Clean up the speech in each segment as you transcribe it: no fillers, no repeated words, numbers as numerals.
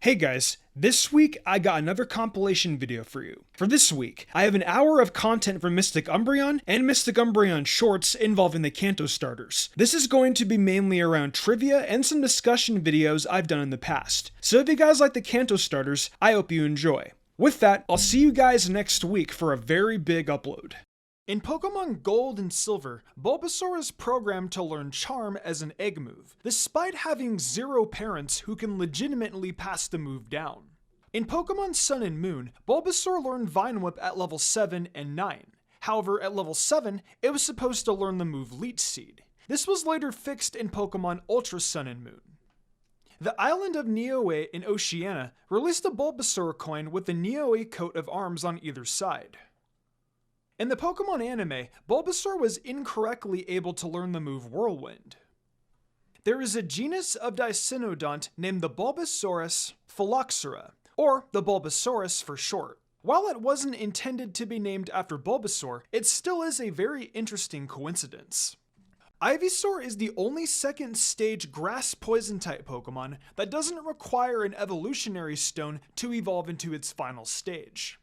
Hey guys, this week I got another compilation video for you. For this week, I have an hour of content from Mystic Umbreon and Mystic Umbreon shorts involving the Kanto starters. This is going to be mainly around trivia and some discussion videos I've done in the past. So if you guys like the Kanto starters, I hope you enjoy. With that, I'll see you guys next week for a very big upload. In Pokemon Gold and Silver, Bulbasaur is programmed to learn Charm as an egg move, despite having 0 parents who can legitimately pass the move down. In Pokemon Sun and Moon, Bulbasaur learned Vine Whip at level 7 and 9. However, at level 7, it was supposed to learn the move Leech Seed. This was later fixed in Pokemon Ultra Sun and Moon. The island of Niue in Oceania released a Bulbasaur coin with the Niue coat of arms on either side. In the Pokemon anime, Bulbasaur was incorrectly able to learn the move Whirlwind. There is a genus of Dicynodont named the Bulbasaurus phylloxera, or the Bulbasaurus for short. While it wasn't intended to be named after Bulbasaur, it still is a very interesting coincidence. Ivysaur is the only second stage grass poison type Pokemon that doesn't require an evolutionary stone to evolve into its final stage.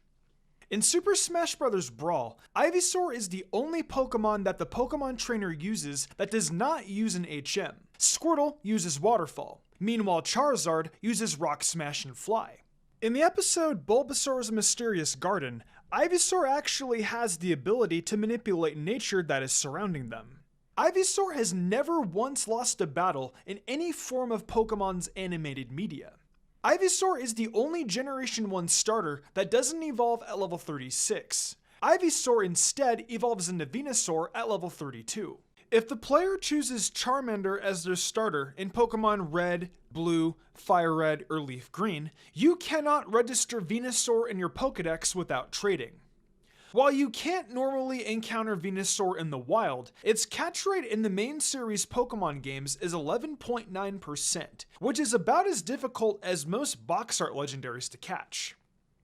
In Super Smash Bros. Brawl, Ivysaur is the only Pokemon that the Pokemon trainer uses that does not use an HM. Squirtle uses Waterfall. Meanwhile, Charizard uses Rock Smash and Fly. In the episode Bulbasaur's Mysterious Garden, Ivysaur actually has the ability to manipulate nature that is surrounding them. Ivysaur has never once lost a battle in any form of Pokemon's animated media. Ivysaur is the only Generation 1 starter that doesn't evolve at level 36. Ivysaur instead evolves into Venusaur at level 32. If the player chooses Charmander as their starter in Pokemon Red, Blue, Fire Red, or Leaf Green, you cannot register Venusaur in your Pokedex without trading. While you can't normally encounter Venusaur in the wild, its catch rate in the main series Pokemon games is 11.9%, which is about as difficult as most box art legendaries to catch.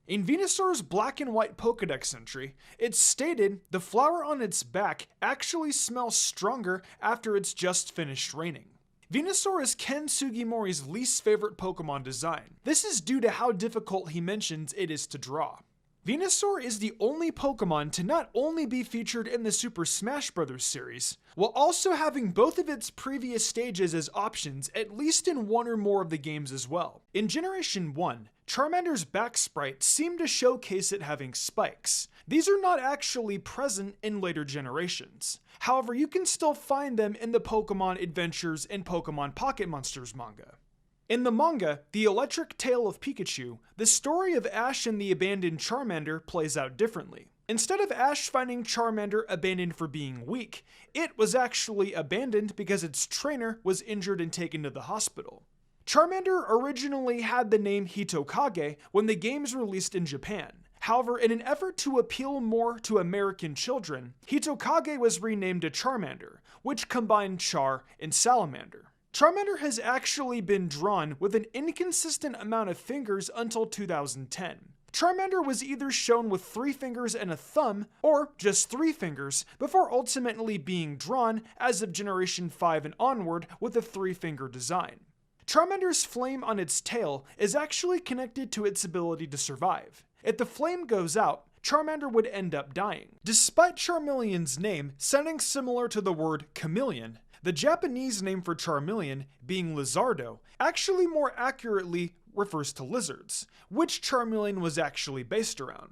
In Venusaur's black and white Pokedex entry, it's stated the flower on its back actually smells stronger after it's just finished raining. Venusaur is Ken Sugimori's least favorite Pokemon design. This is due to how difficult he mentions it is to draw. Venusaur is the only Pokemon to not only be featured in the Super Smash Bros. Series, while also having both of its previous stages as options at least in one or more of the games as well. In Generation 1, Charmander's back sprite seemed to showcase it having spikes. These are not actually present in later generations. However, you can still find them in the Pokemon Adventures and Pokemon Pocket Monsters manga. In the manga, The Electric Tale of Pikachu, the story of Ash and the abandoned Charmander plays out differently. Instead of Ash finding Charmander abandoned for being weak, it was actually abandoned because its trainer was injured and taken to the hospital. Charmander originally had the name Hitokage when the games released in Japan. However, in an effort to appeal more to American children, Hitokage was renamed to Charmander, which combined Char and Salamander. Charmander has actually been drawn with an inconsistent amount of fingers until 2010. Charmander was either shown with 3 fingers and a thumb, or just 3 fingers, before ultimately being drawn as of Generation 5 and onward with a 3-finger design. Charmander's flame on its tail is actually connected to its ability to survive. If the flame goes out, Charmander would end up dying. Despite Charmeleon's name sounding similar to the word chameleon, the Japanese name for Charmeleon, being Lizardo, actually more accurately refers to lizards, which Charmeleon was actually based around.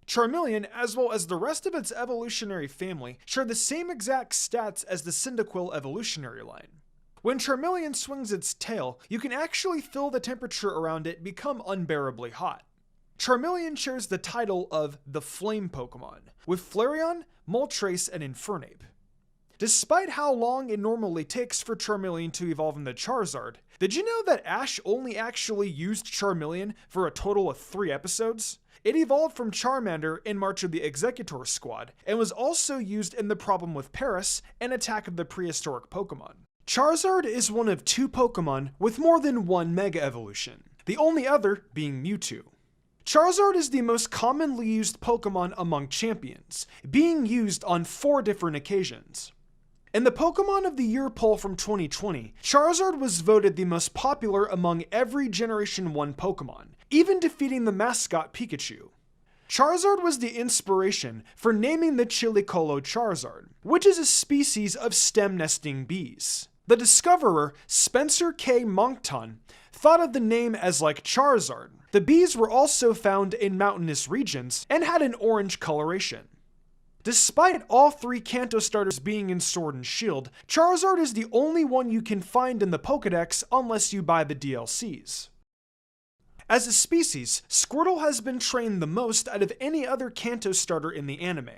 Charmeleon, as well as the rest of its evolutionary family, share the same exact stats as the Cyndaquil evolutionary line. When Charmeleon swings its tail, you can actually feel the temperature around it become unbearably hot. Charmeleon shares the title of the Flame Pokemon, with Flareon, Moltres, and Infernape. Despite how long it normally takes for Charmeleon to evolve into Charizard, did you know that Ash only actually used Charmeleon for a total of 3 episodes? It evolved from Charmander in March of the Executor Squad, and was also used in The Problem with Paris and Attack of the Prehistoric Pokemon. Charizard is one of 2 Pokemon with more than 1 Mega Evolution, the only other being Mewtwo. Charizard is the most commonly used Pokemon among champions, being used on 4 different occasions. In the Pokemon of the Year poll from 2020, Charizard was voted the most popular among every Generation 1 Pokemon, even defeating the mascot Pikachu. Charizard was the inspiration for naming the Chilicolo Charizard, which is a species of stem-nesting bees. The discoverer, Spencer K. Moncton, thought of the name as like Charizard. The bees were also found in mountainous regions and had an orange coloration. Despite all 3 Kanto starters being in Sword and Shield, Charizard is the only one you can find in the Pokedex unless you buy the DLCs. As a species, Squirtle has been trained the most out of any other Kanto starter in the anime.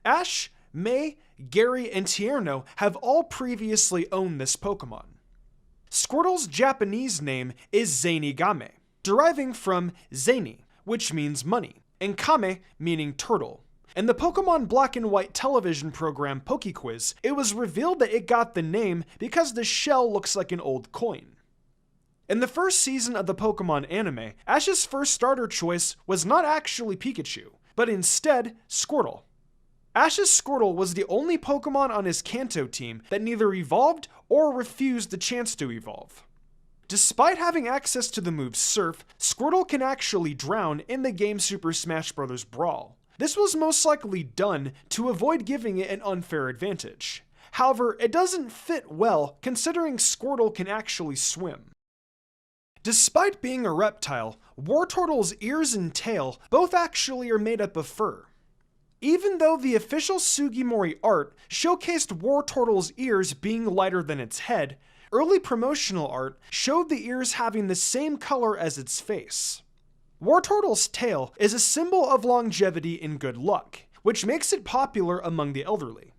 Ash, May, Gary, and Tierno have all previously owned this Pokemon. Squirtle's Japanese name is Zanigame, deriving from Zani, which means money, and Kame meaning turtle. In the Pokemon Black and White television program PokeQuiz, it was revealed that it got the name because the shell looks like an old coin. In the first season of the Pokemon anime, Ash's first starter choice was not actually Pikachu, but instead Squirtle. Ash's Squirtle was the only Pokemon on his Kanto team that neither evolved or refused the chance to evolve. Despite having access to the move Surf, Squirtle can actually drown in the game Super Smash Bros. Brawl. This was most likely done to avoid giving it an unfair advantage. However, it doesn't fit well considering Squirtle can actually swim. Despite being a reptile, Wartortle's ears and tail both actually are made up of fur. Even though the official Sugimori art showcased Wartortle's ears being lighter than its head, early promotional art showed the ears having the same color as its face. Wartortle's tail is a symbol of longevity and good luck, which makes it popular among the elderly.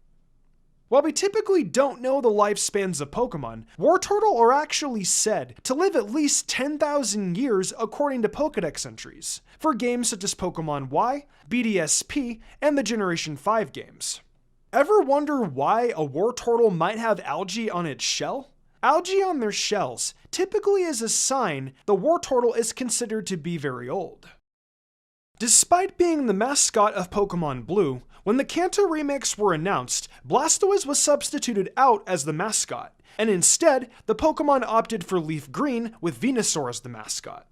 While we typically don't know the lifespans of Pokemon, Wartortle are actually said to live at least 10,000 years according to Pokedex entries, for games such as Pokemon Y, BDSP, and the Generation 5 games. Ever wonder why a Wartortle might have algae on its shell? Algae on their shells typically is a sign the Wartortle is considered to be very old. Despite being the mascot of Pokemon Blue, when the Kanto remakes were announced, Blastoise was substituted out as the mascot, and instead, the Pokemon opted for Leaf Green with Venusaur as the mascot.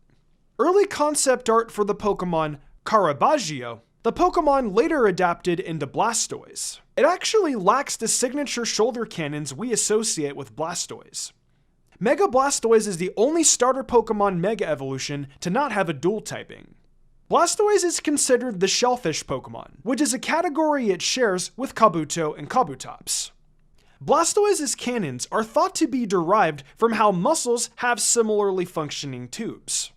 Early concept art for the Pokemon Caravaggio, the Pokemon later adapted into Blastoise. It actually lacks the signature shoulder cannons we associate with Blastoise. Mega Blastoise is the only starter Pokemon Mega Evolution to not have a dual typing. Blastoise is considered the shellfish Pokemon, which is a category it shares with Kabuto and Kabutops. Blastoise's cannons are thought to be derived from how mussels have similarly functioning tubes.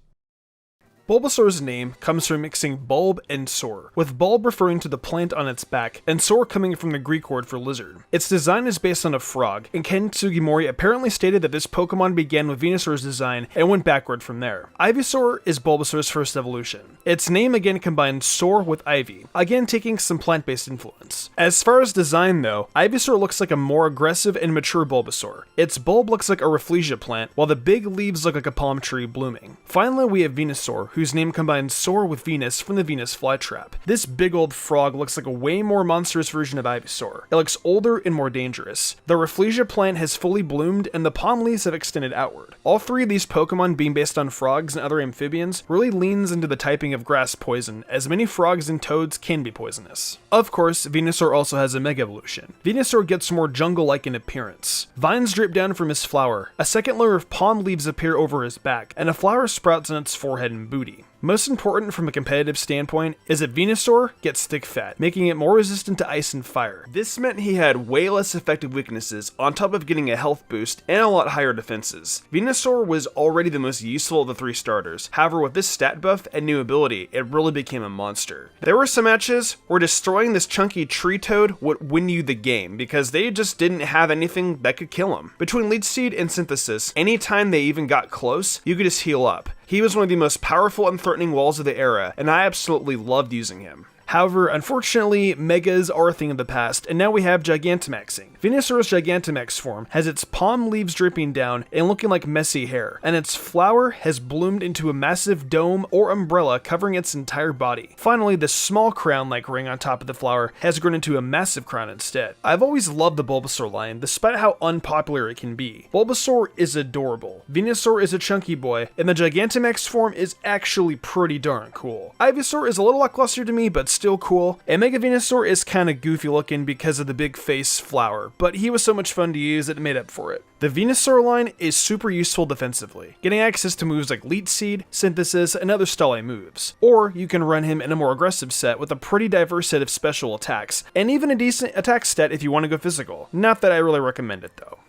Bulbasaur's name comes from mixing bulb and saur, with bulb referring to the plant on its back, and saur coming from the Greek word for lizard. Its design is based on a frog, and Ken Sugimori apparently stated that this Pokemon began with Venusaur's design and went backward from there. Ivysaur is Bulbasaur's first evolution. Its name again combines saur with ivy, again taking some plant-based influence. As far as design though, Ivysaur looks like a more aggressive and mature Bulbasaur. Its bulb looks like a Rafflesia plant, while the big leaves look like a palm tree blooming. Finally, we have Venusaur, whose name combines Saur with Venus from the Venus flytrap. This big old frog looks like a way more monstrous version of Ivysaur. It looks older and more dangerous. The Rafflesia plant has fully bloomed and the palm leaves have extended outward. All 3 of these Pokemon being based on frogs and other amphibians really leans into the typing of grass poison, as many frogs and toads can be poisonous. Of course, Venusaur also has a Mega Evolution. Venusaur gets more jungle-like in appearance. Vines drip down from his flower, a second layer of palm leaves appear over his back, and a flower sprouts on its forehead and booty. Most important from a competitive standpoint is that Venusaur gets thick fat, making it more resistant to ice and fire. This meant he had way less effective weaknesses, on top of getting a health boost and a lot higher defenses. Venusaur was already the most useful of the 3 starters, however with this stat buff and new ability, it really became a monster. There were some matches where destroying this chunky tree toad would win you the game, because they just didn't have anything that could kill him. Between Leech Seed and Synthesis, anytime they even got close, you could just heal up. He was one of the most powerful and threatening walls of the era, and I absolutely loved using him. However, unfortunately, Megas are a thing of the past, and now we have Gigantamaxing. Venusaur's Gigantamax form has its palm leaves dripping down and looking like messy hair, and its flower has bloomed into a massive dome or umbrella covering its entire body. Finally, the small crown-like ring on top of the flower has grown into a massive crown instead. I've always loved the Bulbasaur line, despite how unpopular it can be. Bulbasaur is adorable, Venusaur is a chunky boy, and the Gigantamax form is actually pretty darn cool. Ivysaur is a little lackluster to me, but still cool, and Mega Venusaur is kinda goofy looking because of the big face flower, but he was so much fun to use that it made up for it. The Venusaur line is super useful defensively, getting access to moves like Leech Seed, Synthesis, and other stall moves. Or you can run him in a more aggressive set with a pretty diverse set of special attacks, and even a decent attack stat if you want to go physical. Not that I really recommend it though.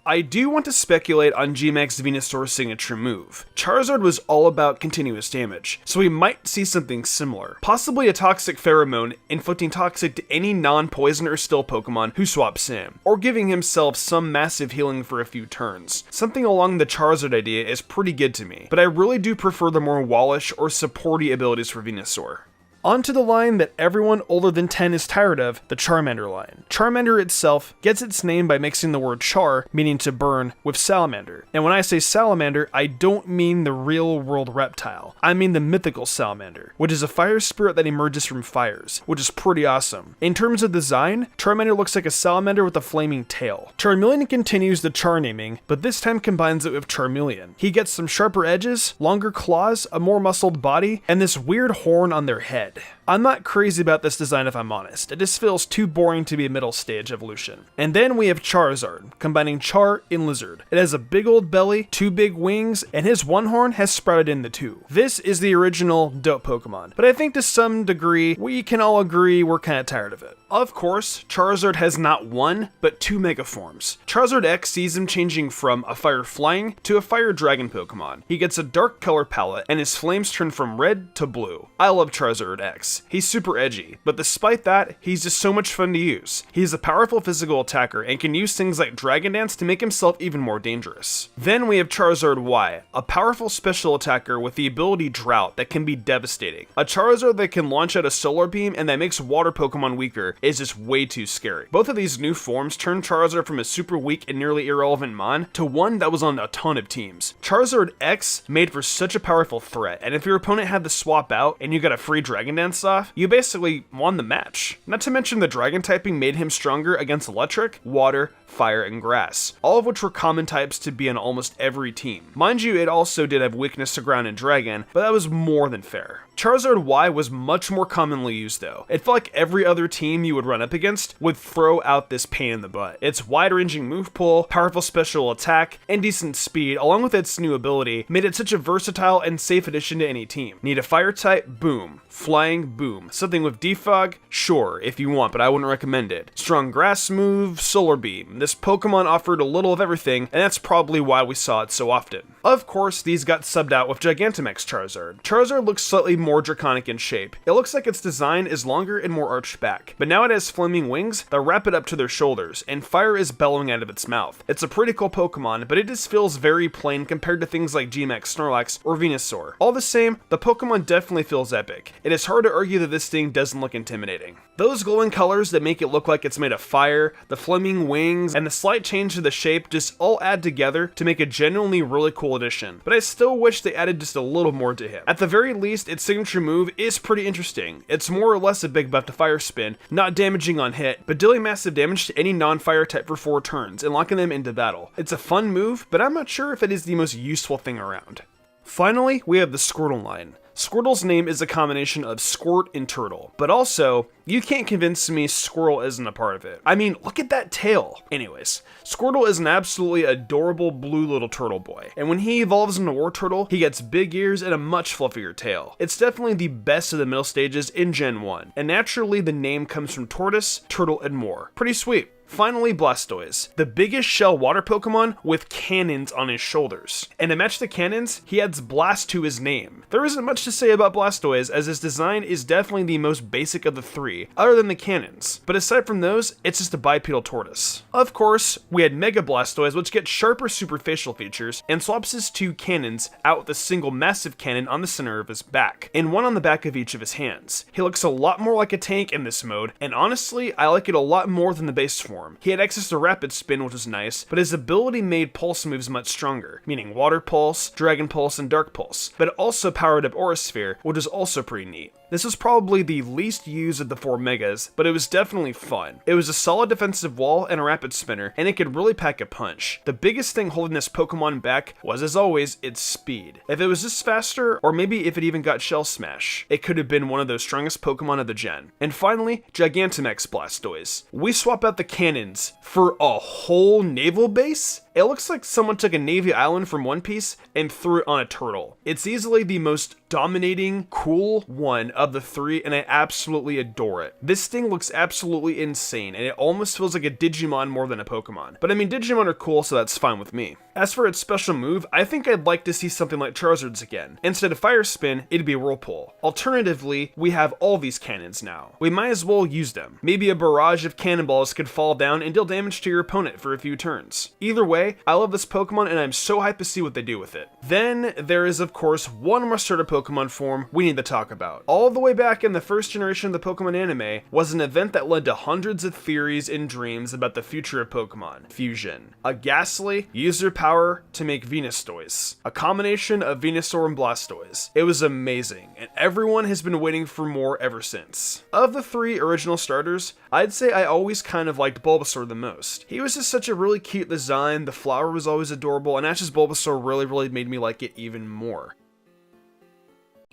I do want to speculate on G-Max Venusaur's signature move. Charizard was all about continuous damage, so we might see something similar. Possibly a toxic pheromone inflicting toxic to any non-poison or still Pokemon who swaps him, or giving himself some massive healing for a few turns. Something along the Charizard idea is pretty good to me, but I really do prefer the more wallish or supporty abilities for Venusaur. Onto the line that everyone older than 10 is tired of, the Charmander line. Charmander itself gets its name by mixing the word char, meaning to burn, with salamander. And when I say salamander, I don't mean the real world reptile. I mean the mythical salamander, which is a fire spirit that emerges from fires, which is pretty awesome. In terms of design, Charmander looks like a salamander with a flaming tail. Charmeleon continues the char naming, but this time combines it with Charmeleon. He gets some sharper edges, longer claws, a more muscled body, and this weird horn on their head. I'm not crazy about this design if I'm honest, it just feels too boring to be a middle stage evolution. And then we have Charizard, combining Char and Lizard. It has a big old belly, 2 big wings, and his one horn has sprouted into 2. This is the original dope Pokemon, but I think to some degree, we can all agree we're kinda tired of it. Of course, Charizard has not 1, but 2 Mega forms. Charizard X sees him changing from a Fire Flying to a Fire Dragon Pokemon. He gets a dark color palette, and his flames turn from red to blue. I love Charizard X. He's super edgy, but despite that, he's just so much fun to use. He's a powerful physical attacker, and can use things like Dragon Dance to make himself even more dangerous. Then we have Charizard Y, a powerful special attacker with the ability Drought that can be devastating. A Charizard that can launch out a Solar Beam and that makes water Pokemon weaker is just way too scary. Both of these new forms turn Charizard from a super weak and nearly irrelevant mon to one that was on a ton of teams. Charizard X made for such a powerful threat, and if your opponent had to swap out and you got a free Dragon Dance off, you basically won the match. Not to mention the Dragon typing made him stronger against Electric, Water, Fire, and Grass, all of which were common types to be on almost every team. Mind you, it also did have weakness to Ground and Dragon, but that was more than fair. Charizard Y was much more commonly used though. It felt like every other team you would run up against would throw out this pain in the butt. Its wide-ranging move pool, powerful special attack, and decent speed, along with its new ability, made it such a versatile and safe addition to any team. Need a fire type? Boom. Flying? Boom. Something with defog? Sure, if you want, but I wouldn't recommend it. Strong grass move? Solar Beam. This Pokemon offered a little of everything, and that's probably why we saw it so often. Of course, these got subbed out with Gigantamax Charizard. Charizard looks slightly more draconic in shape. It looks like its design is longer and more arched back, but now it has flaming wings that wrap it up to their shoulders, and fire is bellowing out of its mouth. It's a pretty cool Pokemon, but it just feels very plain compared to things like G-Max Snorlax or Venusaur. All the same, the Pokemon definitely feels epic. It is hard to argue that this thing doesn't look intimidating. Those glowing colors that make it look like it's made of fire, the flaming wings, and the slight change to the shape just all add together to make a genuinely really cool addition, but I still wish they added just a little more to him. At the very least, its signature move is pretty interesting. It's more or less a big buff to Fire Spin, not damaging on hit, but dealing massive damage to any non-fire type for 4 turns and locking them into battle. It's a fun move, but I'm not sure if it is the most useful thing around. Finally, we have the Squirtle line. Squirtle's name is a combination of squirt and turtle, but also, you can't convince me Squirtle isn't a part of it. I mean, look at that tail. Anyways, Squirtle is an absolutely adorable blue little turtle boy, and when he evolves into War Turtle, he gets big ears and a much fluffier tail. It's definitely the best of the middle stages in Gen 1, and naturally the name comes from tortoise, turtle, and more. Pretty sweet. Finally, Blastoise, the biggest shell water Pokemon with cannons on his shoulders. And to match the cannons, he adds Blast to his name. There isn't much to say about Blastoise, as his design is definitely the most basic of the three, other than the cannons. But aside from those, it's just a bipedal tortoise. Of course, we had Mega Blastoise, which gets sharper superfacial features, and swaps his two cannons out with a single massive cannon on the center of his back, and one on the back of each of his hands. He looks a lot more like a tank in this mode, and honestly, I like it a lot more than the base form. He had access to Rapid Spin, which was nice, but his ability made Pulse moves much stronger, meaning Water Pulse, Dragon Pulse, and Dark Pulse, but it also powered up Aura Sphere, which is also pretty neat. This was probably the least used of the 4 Megas, but it was definitely fun. It was a solid defensive wall and a rapid spinner, and it could really pack a punch. The biggest thing holding this Pokemon back was, as always, its speed. If it was just faster, or maybe if it even got Shell Smash, it could have been one of those strongest Pokemon of the gen. And finally, Gigantamax Blastoise. We swap out the cannons for a whole naval base? It looks like someone took a Navy Island from One Piece and threw it on a turtle. It's easily the most dominating, cool one of the three, and I absolutely adore it. This thing looks absolutely insane, and it almost feels like a Digimon more than a Pokemon. But I mean, Digimon are cool, so that's fine with me. As for its special move, I think I'd like to see something like Charizard's again. Instead of Fire Spin, it'd be Whirlpool. Alternatively, we have all these cannons now. We might as well use them. Maybe a barrage of cannonballs could fall down and deal damage to your opponent for a few turns. Either way, I love this Pokemon, and I'm so hyped to see what they do with it. Then, there is of course one more starter Pokemon form we need to talk about. All the way back in the first generation of the Pokemon anime was an event that led to hundreds of theories and dreams about the future of Pokemon. Fusion. A Ghastly used their power to make Venusaur, a combination of Venusaur and Blastoise. It was amazing, and everyone has been waiting for more ever since. Of the 3 original starters, I'd say I always kind of liked Bulbasaur the most. He was just such a really cute design, the flower was always adorable, and Ash's Bulbasaur really made me like it even more.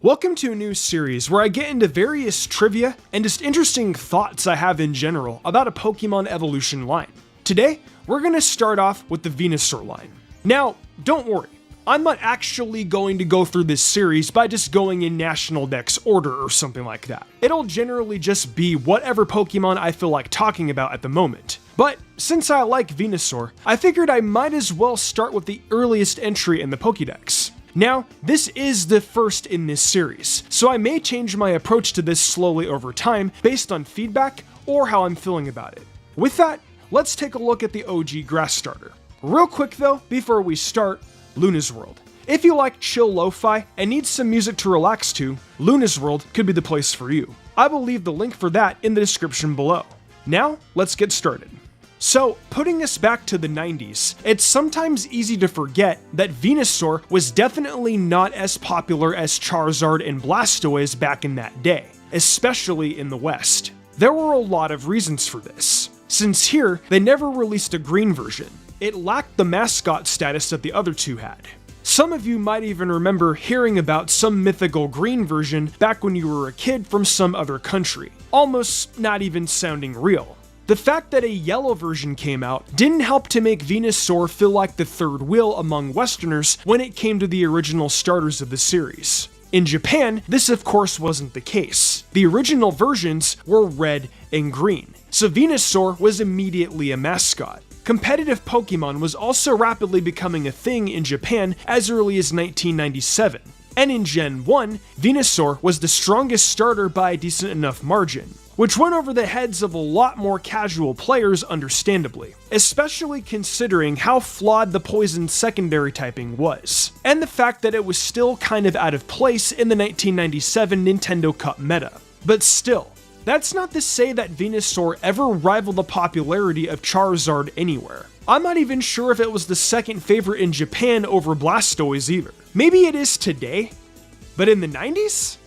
Welcome to a new series where I get into various trivia and just interesting thoughts I have in general about a Pokemon evolution line. Today, we're going to start off with the Venusaur line. Now, don't worry, I'm not actually going to go through this series by just going in National Dex order or something like that. It'll generally just be whatever Pokemon I feel like talking about at the moment. But since I like Venusaur, I figured I might as well start with the earliest entry in the Pokédex. Now, this is the first in this series, so I may change my approach to this slowly over time based on feedback or how I'm feeling about it. With that, let's take a look at the OG grass starter. Real quick though, before we start, Luna's World. If you like chill lo-fi and need some music to relax to, Luna's World could be the place for you. I will leave the link for that in the description below. Now, let's get started. So, putting us back to the 90s, it's sometimes easy to forget that Venusaur was definitely not as popular as Charizard and Blastoise back in that day, especially in the West. There were a lot of reasons for this. Since here, they never released a green version. It lacked the mascot status that the other two had. Some of you might even remember hearing about some mythical green version back when you were a kid from some other country, almost not even sounding real. The fact that a yellow version came out didn't help to make Venusaur feel like the third wheel among Westerners when it came to the original starters of the series. In Japan, this of course wasn't the case. The original versions were red and green, so Venusaur was immediately a mascot. Competitive Pokemon was also rapidly becoming a thing in Japan as early as 1997. And in Gen 1, Venusaur was the strongest starter by a decent enough margin, which went over the heads of a lot more casual players understandably, especially considering how flawed the poison secondary typing was, and the fact that it was still kind of out of place in the 1997 Nintendo Cup meta. But still, that's not to say that Venusaur ever rivaled the popularity of Charizard anywhere. I'm not even sure if it was the second favorite in Japan over Blastoise either. Maybe it is today, but in the 90s?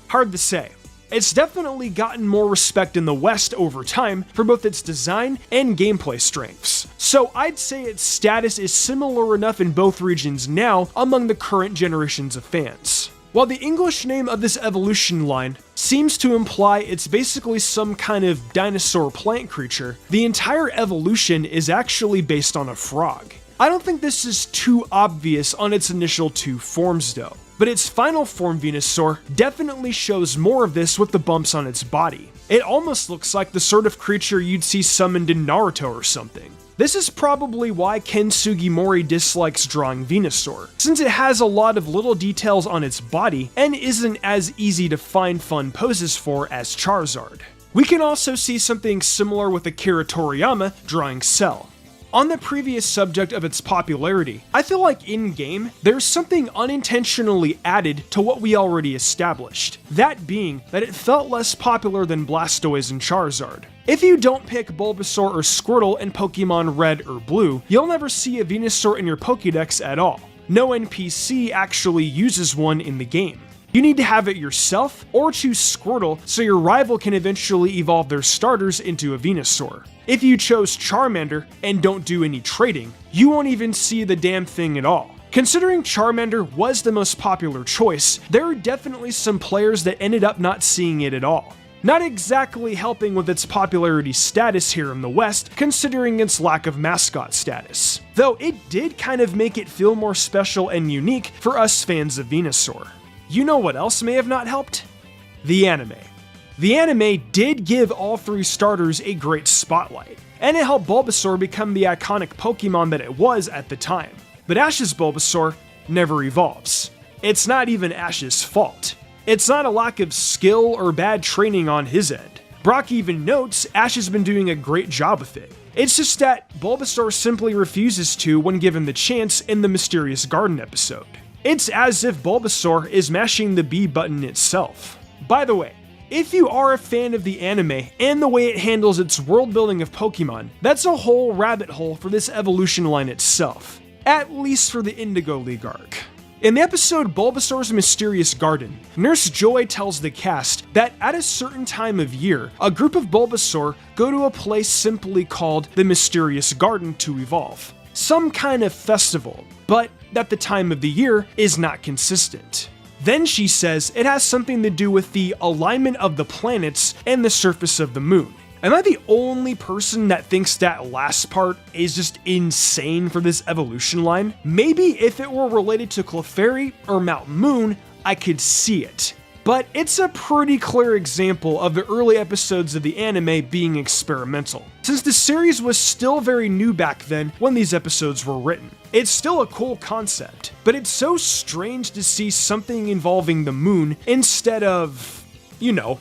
Hard to say. It's definitely gotten more respect in the West over time for both its design and gameplay strengths, so I'd say its status is similar enough in both regions now among the current generations of fans. While the English name of this evolution line seems to imply it's basically some kind of dinosaur plant creature, the entire evolution is actually based on a frog. I don't think this is too obvious on its initial 2 forms though. but its final form Venusaur definitely shows more of this with the bumps on its body. It almost looks like the sort of creature you'd see summoned in Naruto or something. This is probably why Ken Sugimori dislikes drawing Venusaur, since it has a lot of little details on its body and isn't as easy to find fun poses for as Charizard. We can also see something similar with Akira Toriyama drawing Cell. On the previous subject of its popularity, I feel like in-game, there's something unintentionally added to what we already established. That being that it felt less popular than Blastoise and Charizard. If you don't pick Bulbasaur or Squirtle in Pokemon Red or Blue, you'll never see a Venusaur in your Pokédex at all. No NPC actually uses one in the game. You need to have it yourself, or choose Squirtle so your rival can eventually evolve their starters into a Venusaur. If you chose Charmander and don't do any trading, you won't even see the damn thing at all. Considering Charmander was the most popular choice, there are definitely some players that ended up not seeing it at all. Not exactly helping with its popularity status here in the West, considering its lack of mascot status. Though it did kind of make it feel more special and unique for us fans of Venusaur. You know what else may have not helped? The anime. The anime did give all three starters a great spotlight, and it helped Bulbasaur become the iconic Pokemon that it was at the time. But Ash's Bulbasaur never evolves. It's not even Ash's fault. It's not a lack of skill or bad training on his end. Brock even notes Ash has been doing a great job with it. It's just that Bulbasaur simply refuses to when given the chance in the Mysterious Garden episode. It's as if Bulbasaur is mashing the B button itself. By the way, if you are a fan of the anime and the way it handles its world building of Pokemon, that's a whole rabbit hole for this evolution line itself. At least for the Indigo League arc. In the episode Bulbasaur's Mysterious Garden, Nurse Joy tells the cast that at a certain time of year, a group of Bulbasaur go to a place simply called the Mysterious Garden to evolve. Some kind of festival, but that the time of the year is not consistent. Then she says it has something to do with the alignment of the planets and the surface of the moon. Am I the only person that thinks that last part is just insane for this evolution line? Maybe if it were related to Clefairy or Mount Moon, I could see it. But it's a pretty clear example of the early episodes of the anime being experimental, since the series was still very new back then when these episodes were written. It's still a cool concept, but it's so strange to see something involving the moon instead of, you know,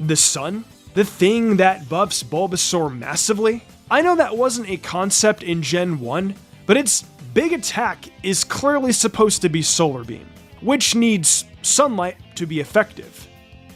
the sun? The thing that buffs Bulbasaur massively? I know that wasn't a concept in Gen 1, but its big attack is clearly supposed to be Solar Beam, which needs sunlight to be effective.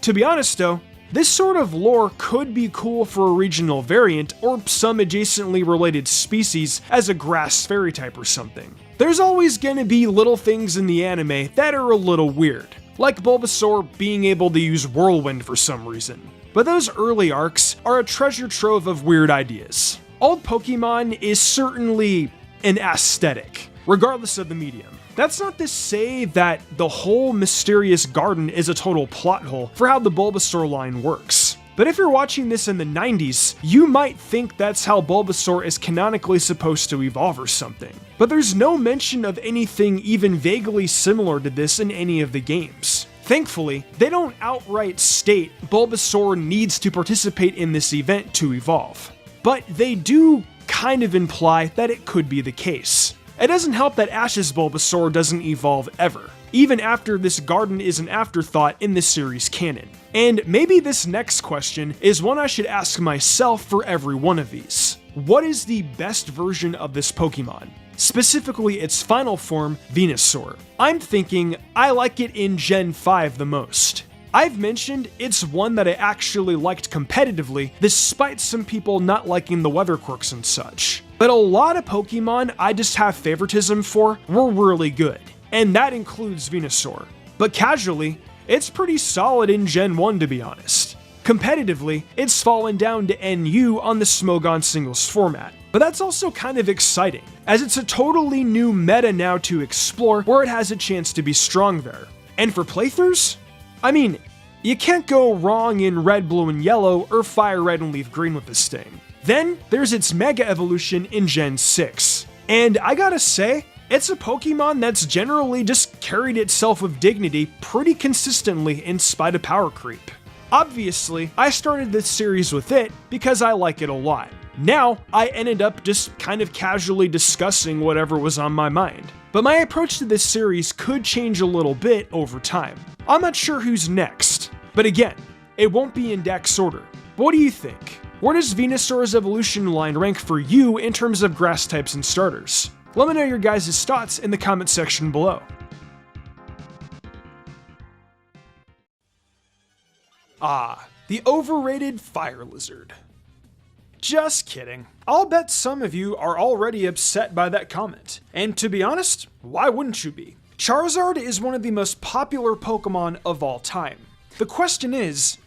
To be honest though, this sort of lore could be cool for a regional variant or some adjacently related species as a grass fairy type or something. There's always gonna be little things in the anime that are a little weird, like Bulbasaur being able to use Whirlwind for some reason. But those early arcs are a treasure trove of weird ideas. Old Pokemon is certainly an aesthetic, regardless of the medium. That's not to say that the whole Mysterious Garden is a total plot hole for how the Bulbasaur line works. But if you're watching this in the 90s, you might think that's how Bulbasaur is canonically supposed to evolve or something. But there's no mention of anything even vaguely similar to this in any of the games. Thankfully, they don't outright state Bulbasaur needs to participate in this event to evolve. But they do kind of imply that it could be the case. It doesn't help that Ash's Bulbasaur doesn't evolve ever, even after this garden is an afterthought in the series canon. And maybe this next question is one I should ask myself for every one of these. What is the best version of this Pokemon? Specifically its final form, Venusaur. I'm thinking I like it in Gen 5 the most. I've mentioned it's one that I actually liked competitively, despite some people not liking the weather quirks and such. But a lot of Pokemon I just have favoritism for were really good, and that includes Venusaur. But casually, it's pretty solid in Gen 1 to be honest. Competitively, it's fallen down to NU on the Smogon singles format. But that's also kind of exciting, as it's a totally new meta now to explore where it has a chance to be strong there. And for playthroughs? I mean, you can't go wrong in Red, Blue, and Yellow or Fire Red and Leaf Green with this thing. Then there's its Mega Evolution in Gen 6. And I gotta say, It's a Pokemon that's generally just carried itself with dignity pretty consistently in spite of power creep. Obviously, I started this series with it because I like it a lot. Now, I ended up just kind of casually discussing whatever was on my mind. But my approach to this series could change a little bit over time. I'm not sure who's next, but again, it won't be in dex order. But what do you think? Where does Venusaur's evolution line rank for you in terms of grass types and starters? Let me know your guys' thoughts in the comment section below. Ah, the overrated fire lizard. Just kidding. I'll bet some of you are already upset by that comment. And to be honest, why wouldn't you be? Charizard is one of the most popular Pokemon of all time. The question is,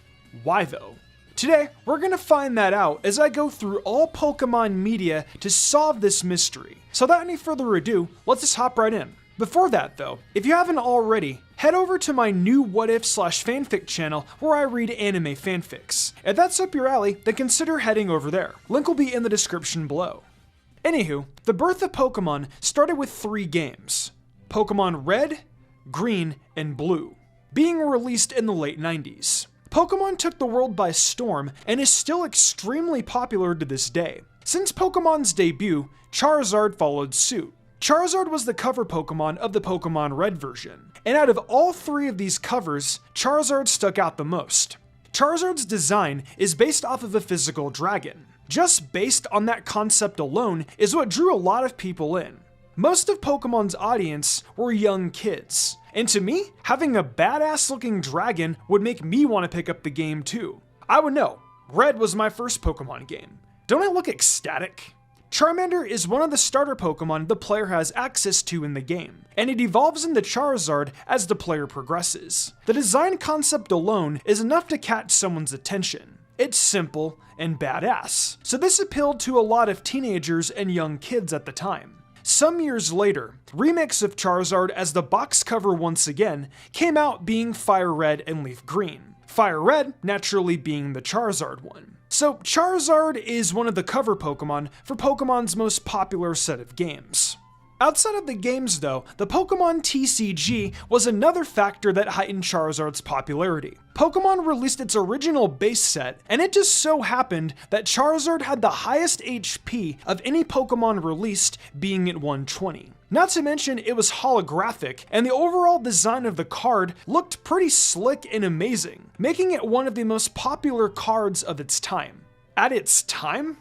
why though? Today, we're gonna find that out as I go through all Pokemon media to solve this mystery. So without any further ado, let's just hop right in. Before that though, if you haven't already, head over to my new What If / fanfic channel where I read anime fanfics. If that's up your alley, then consider heading over there. Link will be in the description below. Anywho, the birth of Pokemon started with 3 games. Pokemon Red, Green, and Blue, being released in the late 90s. Pokemon took the world by storm and is still extremely popular to this day. Since Pokemon's debut, Charizard followed suit. Charizard was the cover Pokemon of the Pokemon Red version, and out of all 3 of these covers, Charizard stuck out the most. Charizard's design is based off of a physical dragon. Just based on that concept alone is what drew a lot of people in. Most of Pokemon's audience were young kids, and to me, having a badass looking dragon would make me want to pick up the game too. I would know, Red was my first Pokemon game. Don't I look ecstatic? Charmander is one of the starter Pokemon the player has access to in the game, and it evolves into Charizard as the player progresses. The design concept alone is enough to catch someone's attention. It's simple and badass, so this appealed to a lot of teenagers and young kids at the time. Some years later, remakes of Charizard as the box cover once again came out being Fire Red and Leaf Green. Fire Red naturally being the Charizard one. So Charizard is one of the cover Pokemon for Pokemon's most popular set of games. Outside of the games though, the Pokemon TCG was another factor that heightened Charizard's popularity. Pokemon released its original base set, and it just so happened that Charizard had the highest HP of any Pokemon released, being at 120. Not to mention it was holographic, and the overall design of the card looked pretty slick and amazing, making it one of the most popular cards of its time. At its time?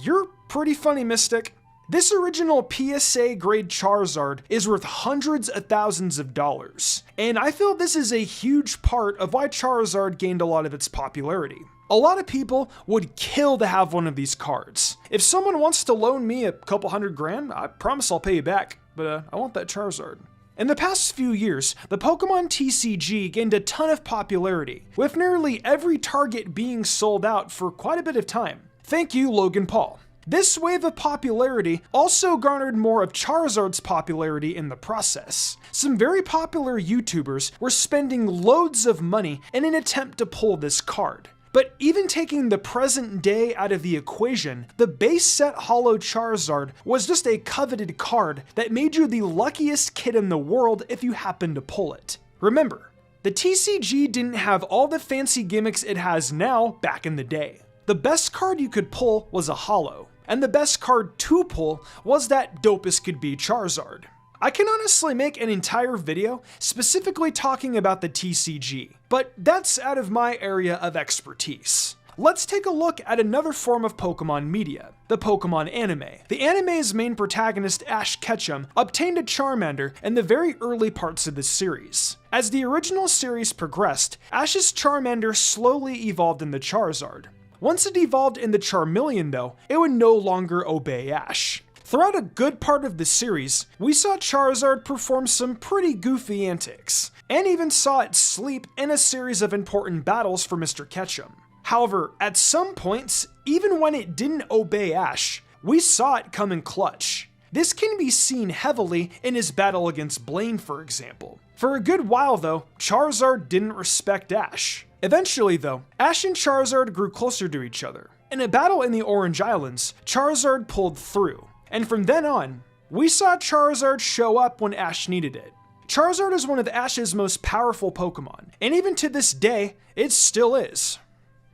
You're pretty funny, Mystic. This original PSA grade Charizard is worth hundreds of thousands of dollars, and I feel this is a huge part of why Charizard gained a lot of its popularity. A lot of people would kill to have one of these cards. If someone wants to loan me a couple $100,000, I promise I'll pay you back, but I want that Charizard. In the past few years, the Pokemon TCG gained a ton of popularity, with nearly every target being sold out for quite a bit of time. Thank you, Logan Paul. This wave of popularity also garnered more of Charizard's popularity in the process. Some very popular YouTubers were spending loads of money in an attempt to pull this card. But even taking the present day out of the equation, the base set Holo Charizard was just a coveted card that made you the luckiest kid in the world if you happened to pull it. Remember, the TCG didn't have all the fancy gimmicks it has now back in the day. The best card you could pull was a Holo, and the best card to pull was that dopest could be Charizard. I can honestly make an entire video specifically talking about the TCG, but that's out of my area of expertise. Let's take a look at another form of Pokemon media, the Pokemon anime. The anime's main protagonist, Ash Ketchum, obtained a Charmander in the very early parts of the series. As the original series progressed, Ash's Charmander slowly evolved into Charizard. Once it evolved into Charmeleon though, it would no longer obey Ash. Throughout a good part of the series, we saw Charizard perform some pretty goofy antics, and even saw it sleep in a series of important battles for Mr. Ketchum. However, at some points, even when it didn't obey Ash, we saw it come in clutch. This can be seen heavily in his battle against Blaine, for example. For a good while though, Charizard didn't respect Ash. Eventually though, Ash and Charizard grew closer to each other. In a battle in the Orange Islands, Charizard pulled through, and from then on, We saw Charizard show up when Ash needed it. Charizard is one of Ash's most powerful Pokemon, and even to this day, it still is.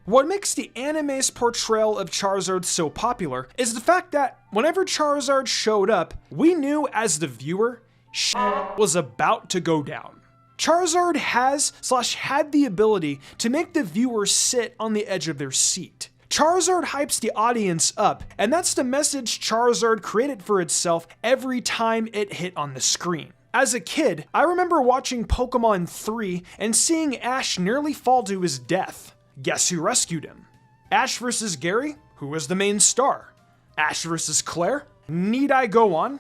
What makes the anime's portrayal of Charizard so popular is the fact that whenever Charizard showed up, we knew as the viewer, shit was about to go down. Charizard had the ability to make the viewer sit on the edge of their seat. Charizard hypes the audience up, and that's the message Charizard created for itself every time it hit on the screen. As a kid, I remember watching Pokemon 3 and seeing Ash nearly fall to his death. Guess who rescued him? Ash vs. Gary? Who was the main star? Ash vs. Claire? Need I go on?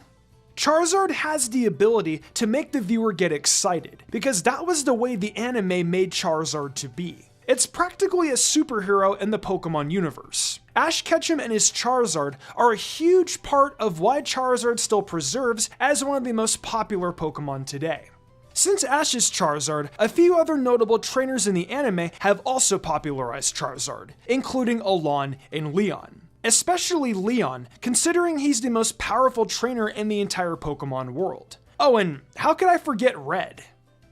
Charizard has the ability to make the viewer get excited, because that was the way the anime made Charizard to be. It's practically a superhero in the Pokemon universe. Ash Ketchum and his Charizard are a huge part of why Charizard still preserves as one of the most popular Pokemon today. Since Ash's Charizard, a few other notable trainers in the anime have also popularized Charizard, including Alon and Leon. Especially Leon, considering he's the most powerful trainer in the entire Pokemon world. Oh, and how could I forget Red?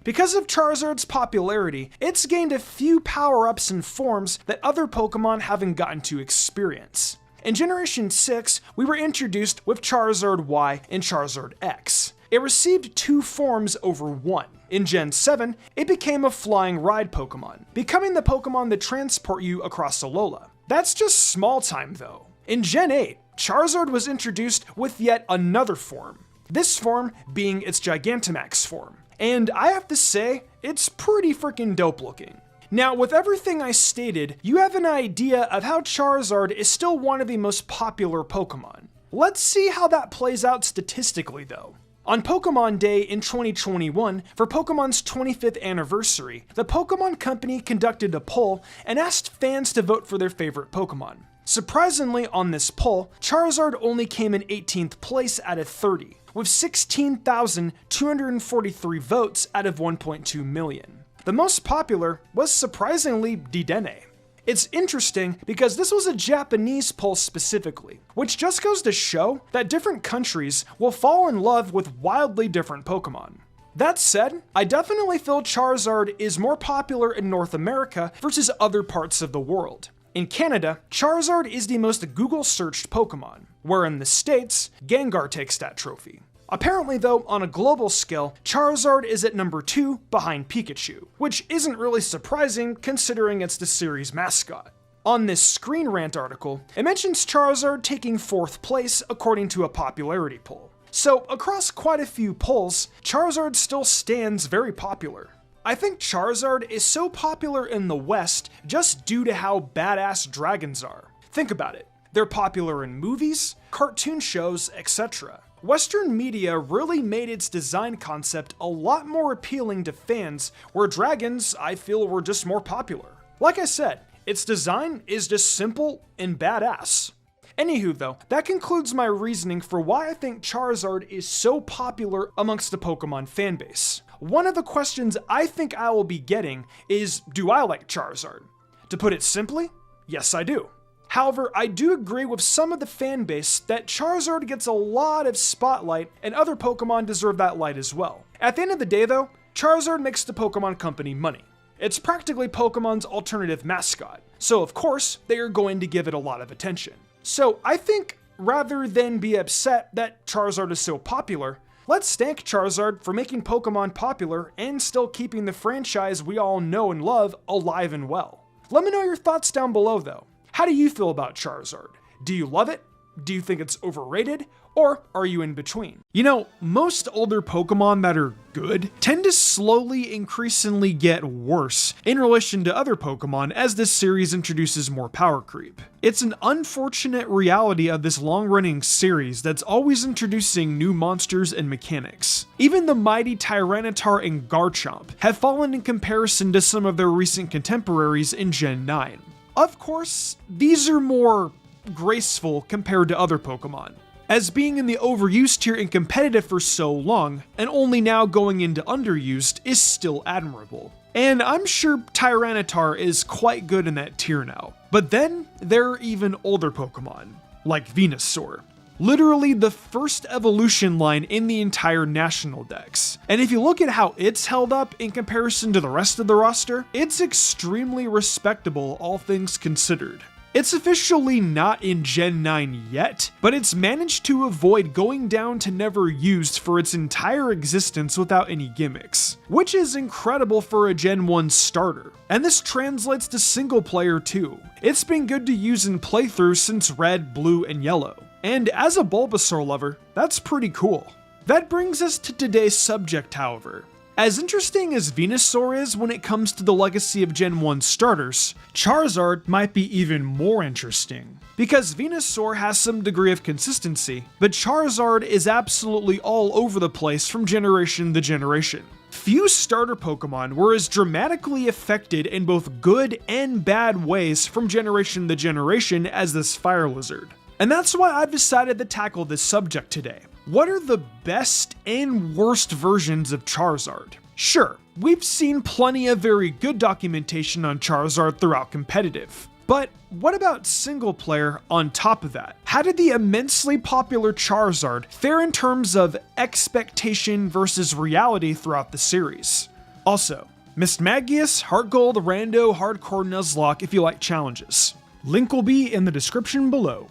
Because of Charizard's popularity, it's gained a few power-ups and forms that other Pokemon haven't gotten to experience. In Generation 6, we were introduced with Charizard Y and Charizard X. It received 2 forms over 1. In Gen 7, it became a flying ride Pokemon, becoming the Pokemon that transport you across Alola. That's just small time though. In Gen 8, Charizard was introduced with yet another form. This form being its Gigantamax form. And I have to say, it's pretty freaking dope looking. Now, with everything I stated, you have an idea of how Charizard is still one of the most popular Pokemon. Let's see how that plays out statistically though. On Pokemon Day in 2021, for Pokemon's 25th anniversary, the Pokemon Company conducted a poll and asked fans to vote for their favorite Pokemon. Surprisingly, on this poll, Charizard only came in 18th place out of 30, with 16,243 votes out of 1.2 million. The most popular was surprisingly Didnt. It's interesting because this was a Japanese poll specifically, which just goes to show that different countries will fall in love with wildly different Pokemon. That said, I definitely feel Charizard is more popular in North America versus other parts of the world. In Canada, Charizard is the most Google searched Pokemon, where in the States, Gengar takes that trophy. Apparently though, on a global scale, Charizard is at number 2 behind Pikachu, which isn't really surprising considering it's the series' mascot. On this Screen Rant article, it mentions Charizard taking 4th place according to a popularity poll. So across quite a few polls, Charizard still stands very popular. I think Charizard is so popular in the West just due to how badass dragons are. Think about it. They're popular in movies, cartoon shows, etc. Western media really made its design concept a lot more appealing to fans, where dragons, I feel, were just more popular. Like I said, its design is just simple and badass. Anywho though, that concludes my reasoning for why I think Charizard is so popular amongst the Pokemon fanbase. One of the questions I think I will be getting is, do I like Charizard? To put it simply, yes I do. However, I do agree with some of the fanbase that Charizard gets a lot of spotlight and other Pokemon deserve that light as well. At the end of the day though, Charizard makes the Pokemon Company money. It's practically Pokemon's alternative mascot, so of course, they are going to give it a lot of attention. So I think rather than be upset that Charizard is so popular, let's thank Charizard for making Pokemon popular and still keeping the franchise we all know and love alive and well. Let me know your thoughts down below though. How do you feel about Charizard? Do you love it? Do you think it's overrated? Or are you in between? You know, most older Pokemon that are good tend to slowly increasingly get worse in relation to other Pokemon as this series introduces more power creep. It's an unfortunate reality of this long-running series that's always introducing new monsters and mechanics. Even the mighty Tyranitar and Garchomp have fallen in comparison to some of their recent contemporaries in Gen 9. Of course, these are more graceful compared to other Pokemon, as being in the overused tier and competitive for so long, and only now going into underused is still admirable. And I'm sure Tyranitar is quite good in that tier now. But then, there are even older Pokemon, like Venusaur. Literally the first evolution line in the entire national dex. And if you look at how it's held up in comparison to the rest of the roster, it's extremely respectable, all things considered. It's officially not in Gen 9 yet, but it's managed to avoid going down to never used for its entire existence without any gimmicks, which is incredible for a Gen 1 starter. And this translates to single player too. It's been good to use in playthroughs since Red, Blue, and Yellow. And as a Bulbasaur lover, that's pretty cool. That brings us to today's subject, however. As interesting as Venusaur is when it comes to the legacy of Gen 1 starters, Charizard might be even more interesting. Because Venusaur has some degree of consistency, but Charizard is absolutely all over the place from generation to generation. Few starter Pokemon were as dramatically affected in both good and bad ways from generation to generation as this fire lizard. And that's why I've decided to tackle this subject today. What are the best and worst versions of Charizard? Sure, we've seen plenty of very good documentation on Charizard throughout competitive. But what about single player on top of that? How did the immensely popular Charizard fare in terms of expectation versus reality throughout the series? Also, Mismagius, Heart Gold, Rando, Hardcore Nuzlocke if you like challenges. Link will be in the description below.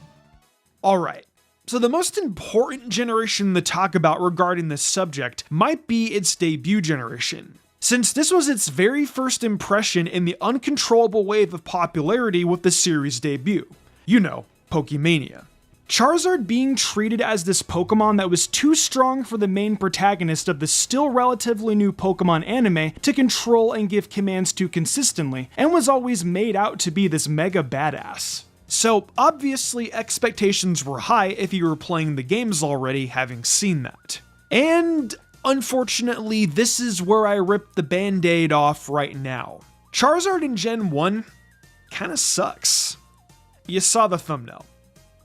Alright, so the most important generation to talk about regarding this subject might be its debut generation, since this was its very first impression in the uncontrollable wave of popularity with the series debut. You know, Pokemania. Charizard being treated as this Pokemon that was too strong for the main protagonist of the still relatively new Pokemon anime to control and give commands to consistently, and was always made out to be this mega badass. So obviously expectations were high if you were playing the games already, having seen that. And unfortunately, this is where I rip the band-aid off right now. Charizard in Gen 1 kinda sucks. You saw the thumbnail.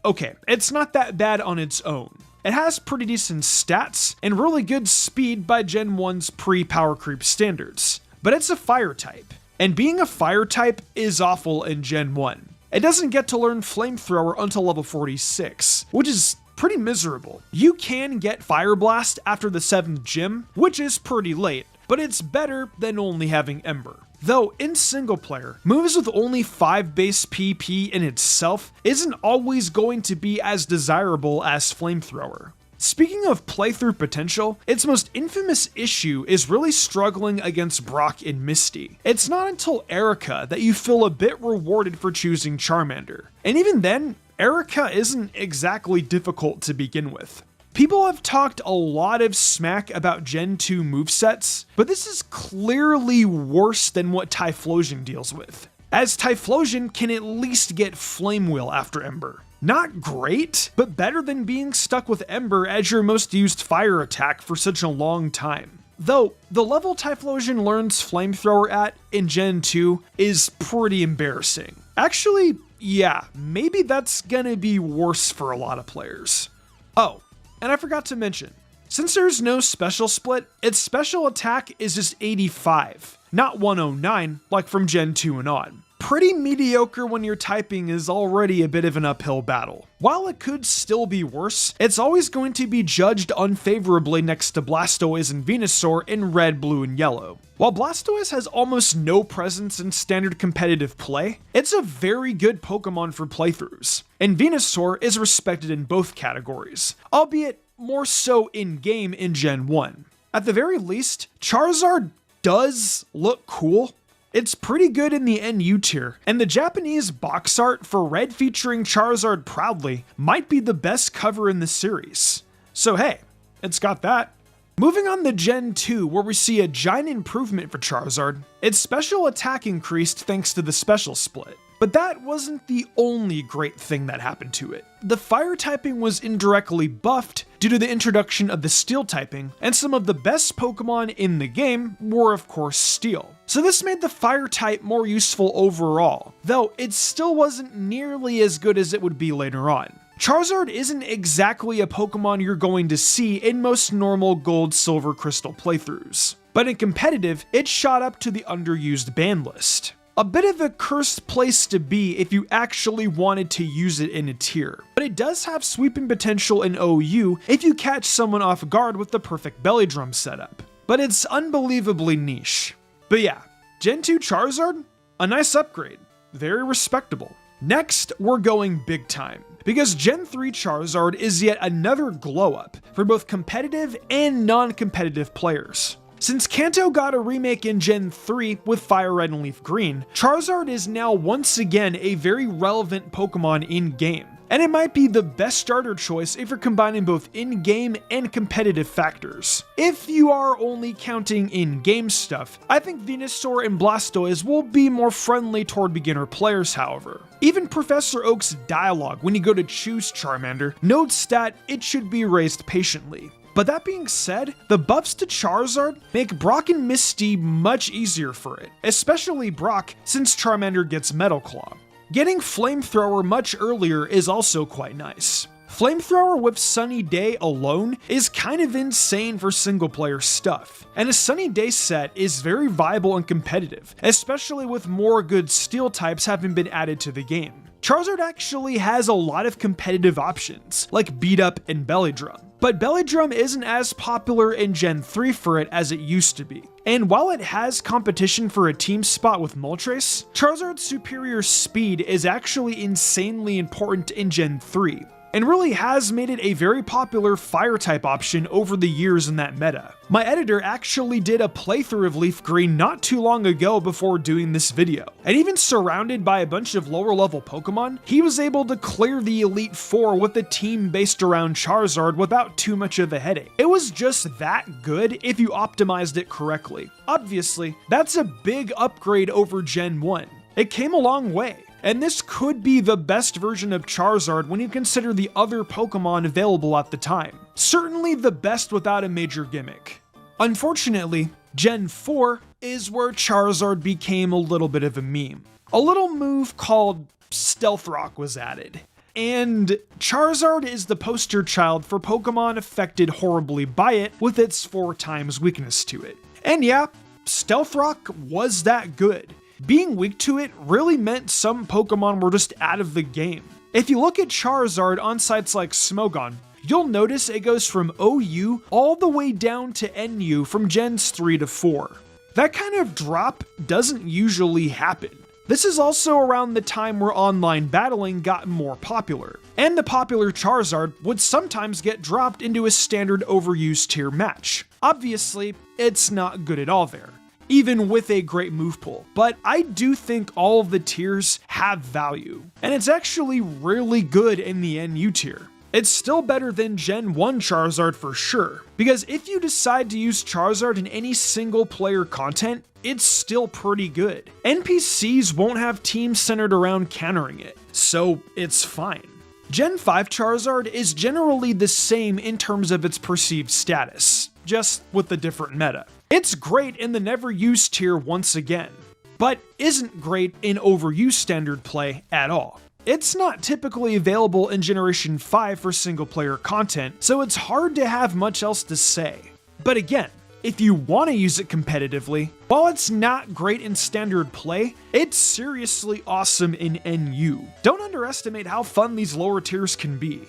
Okay, it's not that bad on its own. It has pretty decent stats and really good speed by Gen 1's pre-power creep standards. But it's a fire type, and being a fire type is awful in Gen 1. It doesn't get to learn Flamethrower until level 46, which is pretty miserable. You can get Fire Blast after the 7th gym, which is pretty late, but it's better than only having Ember. Though in single player, moves with only 5 base PP in itself isn't always going to be as desirable as Flamethrower. Speaking of playthrough potential, its most infamous issue is really struggling against Brock and Misty. It's not until Erica that you feel a bit rewarded for choosing Charmander. And even then, Erica isn't exactly difficult to begin with. People have talked a lot of smack about Gen 2 movesets, but this is clearly worse than what Typhlosion deals with, as Typhlosion can at least get Flame Wheel after Ember. Not great, but better than being stuck with Ember as your most used fire attack for such a long time. Though, the level Typhlosion learns Flamethrower at in Gen 2 is pretty embarrassing. Actually, yeah, maybe that's gonna be worse for a lot of players. Oh, and I forgot to mention, since there's no special split, its special attack is just 85, not 109 like from Gen 2 and on. Pretty mediocre when your typing is already a bit of an uphill battle. While it could still be worse, it's always going to be judged unfavorably next to Blastoise and Venusaur in Red, Blue, and Yellow. While Blastoise has almost no presence in standard competitive play, it's a very good Pokemon for playthroughs, and Venusaur is respected in both categories, albeit more so in-game in Gen 1. At the very least, Charizard does look cool. It's pretty good in the NU tier, and the Japanese box art for Red featuring Charizard proudly might be the best cover in the series. So hey, it's got that. Moving on to Gen 2, where we see a giant improvement for Charizard. Its special attack increased thanks to the special split. But that wasn't the only great thing that happened to it. The fire typing was indirectly buffed due to the introduction of the steel typing, and some of the best Pokemon in the game were of course steel. So this made the fire type more useful overall, though it still wasn't nearly as good as it would be later on. Charizard isn't exactly a Pokemon you're going to see in most normal Gold, Silver, Crystal playthroughs, but in competitive, it shot up to the underused ban list. A bit of a cursed place to be if you actually wanted to use it in a tier, but it does have sweeping potential in OU if you catch someone off guard with the perfect belly drum setup. But it's unbelievably niche. But yeah, Gen 2 Charizard? A nice upgrade. Very respectable. Next, we're going big time, because Gen 3 Charizard is yet another glow up for both competitive and non-competitive players. Since Kanto got a remake in Gen 3 with Fire Red and Leaf Green, Charizard is now once again a very relevant Pokemon in-game, and it might be the best starter choice if you're combining both in-game and competitive factors. If you are only counting in-game stuff, I think Venusaur and Blastoise will be more friendly toward beginner players, however. Even Professor Oak's dialogue when you go to choose Charmander notes that it should be raised patiently. But that being said, the buffs to Charizard make Brock and Misty much easier for it, especially Brock since Charmander gets Metal Claw. Getting Flamethrower much earlier is also quite nice. Flamethrower with Sunny Day alone is kind of insane for single player stuff, and a Sunny Day set is very viable and competitive, especially with more good steel types having been added to the game. Charizard actually has a lot of competitive options, like Beat Up and Belly Drum, but Belly Drum isn't as popular in Gen 3 for it as it used to be. And while it has competition for a team spot with Moltres, Charizard's superior speed is actually insanely important in Gen 3, and really has made it a very popular fire-type option over the years in that meta. My editor actually did a playthrough of Leaf Green not too long ago before doing this video, and even surrounded by a bunch of lower-level Pokemon, he was able to clear the Elite Four with a team based around Charizard without too much of a headache. It was just that good if you optimized it correctly. Obviously, that's a big upgrade over Gen 1. It came a long way. And this could be the best version of Charizard when you consider the other Pokemon available at the time. Certainly the best without a major gimmick. Unfortunately, Gen 4 is where Charizard became a little bit of a meme. A little move called Stealth Rock was added. And Charizard is the poster child for Pokemon affected horribly by it with its 4 times weakness to it. And yeah, Stealth Rock was that good. Being weak to it really meant some Pokemon were just out of the game. If you look at Charizard on sites like Smogon, you'll notice it goes from OU all the way down to NU from Gens 3 to 4. That kind of drop doesn't usually happen. This is also around the time where online battling got more popular, and the popular Charizard would sometimes get dropped into a standard overused tier match. Obviously, it's not good at all there, even with a great move pool, but I do think all of the tiers have value, and it's actually really good in the NU tier. It's still better than Gen 1 Charizard for sure, because if you decide to use Charizard in any single player content, it's still pretty good. NPCs won't have teams centered around countering it, so it's fine. Gen 5 Charizard is generally the same in terms of its perceived status, just with a different meta. It's great in the never used tier once again, but isn't great in overused standard play at all. It's not typically available in Generation 5 for single player content, so it's hard to have much else to say. But again, if you want to use it competitively, while it's not great in standard play, it's seriously awesome in NU. Don't underestimate how fun these lower tiers can be.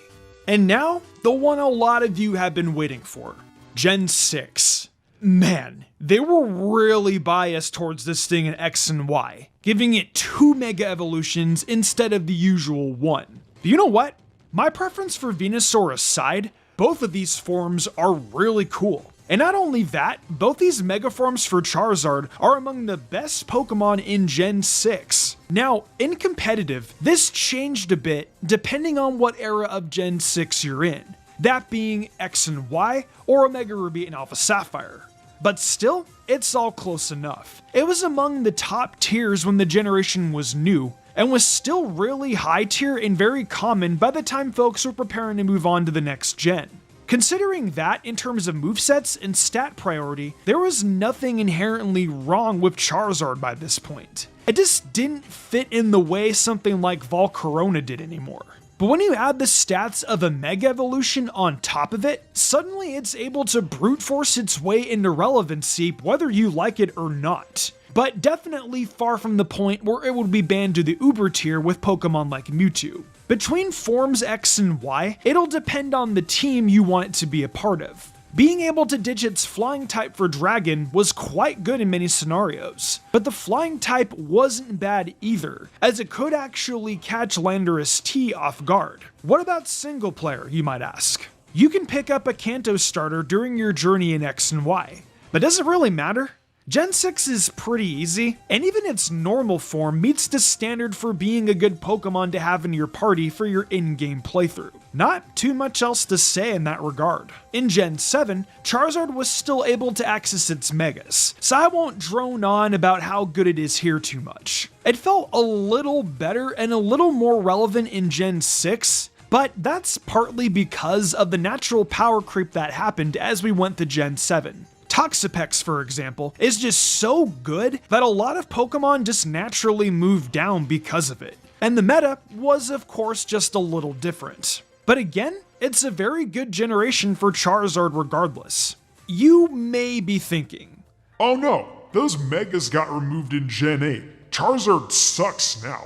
And now, the one a lot of you have been waiting for, Gen 6. Man, they were really biased towards this thing in X and Y, giving it 2 Mega Evolutions instead of the usual 1. But you know what? My preference for Venusaur aside, both of these forms are really cool. And not only that, both these Mega forms for Charizard are among the best Pokemon in Gen 6. Now, in competitive, this changed a bit depending on what era of Gen 6 you're in, that being X and Y or Omega Ruby and Alpha Sapphire. But still, it's all close enough. It was among the top tiers when the generation was new, and was still really high tier and very common by the time folks were preparing to move on to the next gen. Considering that in terms of movesets and stat priority, there was nothing inherently wrong with Charizard by this point. It just didn't fit in the way something like Volcarona did anymore. But when you add the stats of a Mega Evolution on top of it, suddenly it's able to brute force its way into relevancy whether you like it or not. But definitely far from the point where it would be banned to the Uber tier with Pokemon like Mewtwo. Between forms X and Y, it'll depend on the team you want it to be a part of. Being able to ditch its flying type for Dragon was quite good in many scenarios, but the flying type wasn't bad either, as it could actually catch Landorus T off guard. What about single player, you might ask? You can pick up a Kanto starter during your journey in X and Y, but does it really matter? Gen 6 is pretty easy, and even its normal form meets the standard for being a good Pokemon to have in your party for your in-game playthrough. Not too much else to say in that regard. In Gen 7, Charizard was still able to access its Megas, so I won't drone on about how good it is here too much. It felt a little better and a little more relevant in Gen 6, but that's partly because of the natural power creep that happened as we went to Gen 7. Toxapex, for example, is just so good that a lot of Pokemon just naturally move down because of it. And the meta was of course just a little different. But again, it's a very good generation for Charizard regardless. You may be thinking, oh no, those Megas got removed in Gen 8. Charizard sucks now.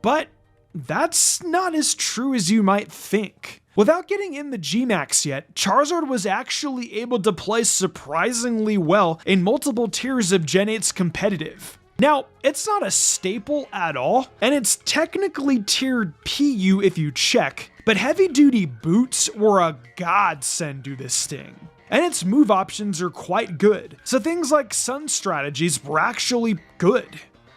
But that's not as true as you might think. Without getting in the Gmax yet, Charizard was actually able to play surprisingly well in multiple tiers of Gen 8's competitive. Now, it's not a staple at all, and it's technically tiered PU if you check, but heavy-duty boots were a godsend to this thing. And its move options are quite good, so things like Sun strategies were actually good.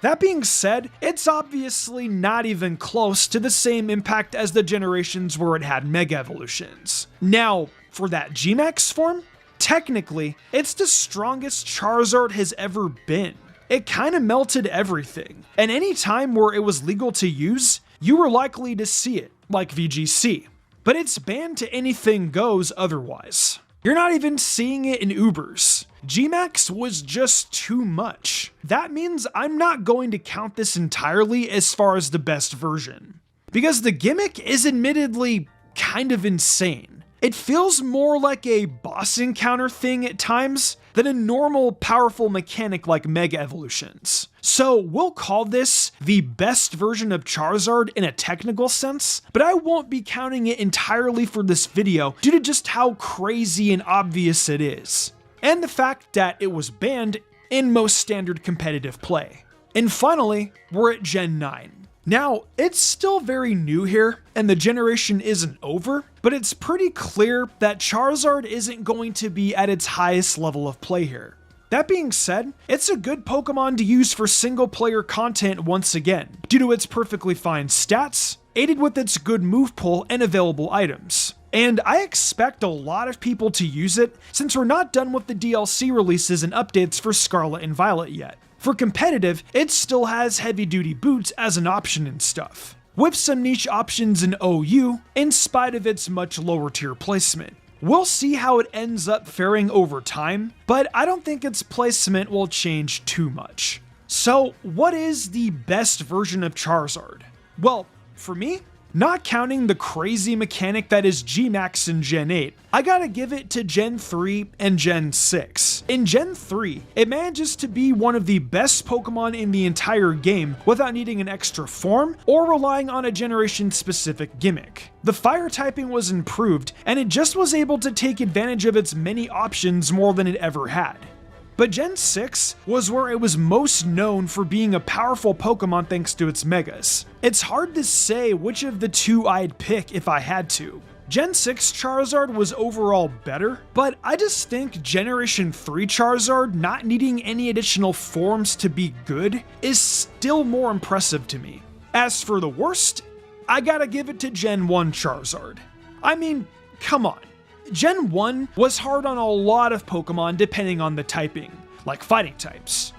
That being said, it's obviously not even close to the same impact as the generations where it had Mega Evolutions. Now, for that Gmax form, technically, it's the strongest Charizard has ever been. It kinda melted everything, and any time where it was legal to use, you were likely to see it, like VGC. But it's banned to anything goes otherwise. You're not even seeing it in Ubers. Gmax was just too much. That means I'm not going to count this entirely as far as the best version, because the gimmick is admittedly kind of insane. It feels more like a boss encounter thing at times than a normal powerful mechanic like Mega Evolutions. So we'll call this the best version of Charizard in a technical sense, but I won't be counting it entirely for this video due to just how crazy and obvious it is, and the fact that it was banned in most standard competitive play. And finally, we're at Gen 9. Now, it's still very new here, and the generation isn't over, but it's pretty clear that Charizard isn't going to be at its highest level of play here. That being said, it's a good Pokemon to use for single player content once again, due to its perfectly fine stats, aided with its good move pool and available items. And I expect a lot of people to use it, since we're not done with the DLC releases and updates for Scarlet and Violet yet. For competitive, it still has heavy-duty boots as an option and stuff, with some niche options in OU, in spite of its much lower tier placement. We'll see how it ends up faring over time, but I don't think its placement will change too much. So, what is the best version of Charizard? Well, for me, not counting the crazy mechanic that is Gmax in Gen 8, I gotta give it to Gen 3 and Gen 6. In Gen 3, it manages to be one of the best Pokemon in the entire game without needing an extra form or relying on a generation-specific gimmick. The fire typing was improved, and it just was able to take advantage of its many options more than it ever had. But Gen 6 was where it was most known for being a powerful Pokemon thanks to its Megas. It's hard to say which of the two I'd pick if I had to. Gen 6 Charizard was overall better, but I just think Generation 3 Charizard not needing any additional forms to be good is still more impressive to me. As for the worst, I gotta give it to Gen 1 Charizard. I mean, come on. Gen 1 was hard on a lot of Pokemon depending on the typing, like fighting types.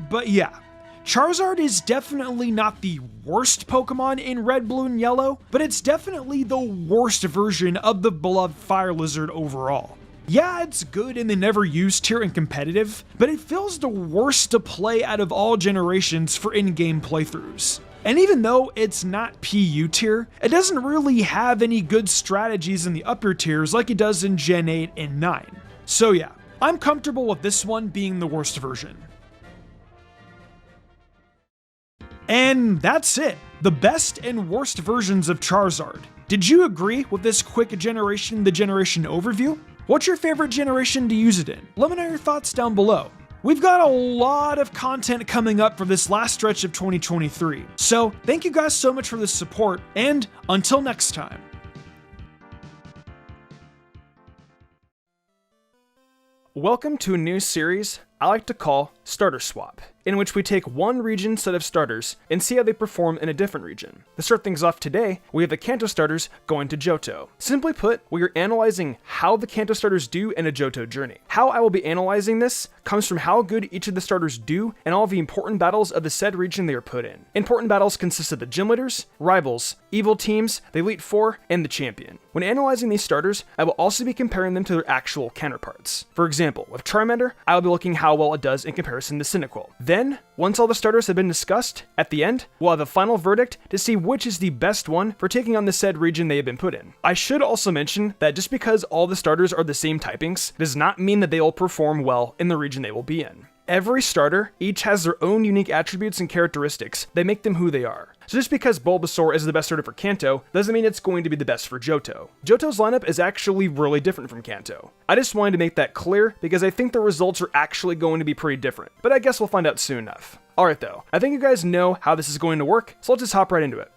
But yeah, Charizard is definitely not the worst Pokemon in Red, Blue, and Yellow, but it's definitely the worst version of the beloved Fire Lizard overall. Yeah, it's good in the never used tier and competitive, but it feels the worst to play out of all generations for in-game playthroughs. And even though it's not PU tier, it doesn't really have any good strategies in the upper tiers like it does in Gen 8 and 9. So yeah, I'm comfortable with this one being the worst version. And that's it, the best and worst versions of Charizard. Did you agree with this quick generation to generation overview? What's your favorite generation to use it in? Let me know your thoughts down below. We've got a lot of content coming up for this last stretch of 2023, so thank you guys so much for the support, and until next time. Welcome to a new series I like to call Starter Swap, in which we take one region set of starters and see how they perform in a different region. To start things off today, we have the Kanto starters going to Johto. Simply put, we are analyzing how the Kanto starters do in a Johto journey. How I will be analyzing this comes from how good each of the starters do and all of the important battles of the said region they are put in. Important battles consist of the gym leaders, rivals, evil teams, the Elite Four, and the champion. When analyzing these starters, I will also be comparing them to their actual counterparts. For example, with Charmander, I will be looking how well it does in comparison to Cyndaquil. Then, once all the starters have been discussed, at the end, we'll have a final verdict to see which is the best one for taking on the said region they have been put in. I should also mention that just because all the starters are the same typings, does not mean that they will perform well in the region they will be in. Every starter each has their own unique attributes and characteristics that make them who they are. So just because Bulbasaur is the best starter for Kanto, doesn't mean it's going to be the best for Johto. Johto's lineup is actually really different from Kanto. I just wanted to make that clear because I think the results are actually going to be pretty different, but I guess we'll find out soon enough. Alright though, I think you guys know how this is going to work, so let's just hop right into it.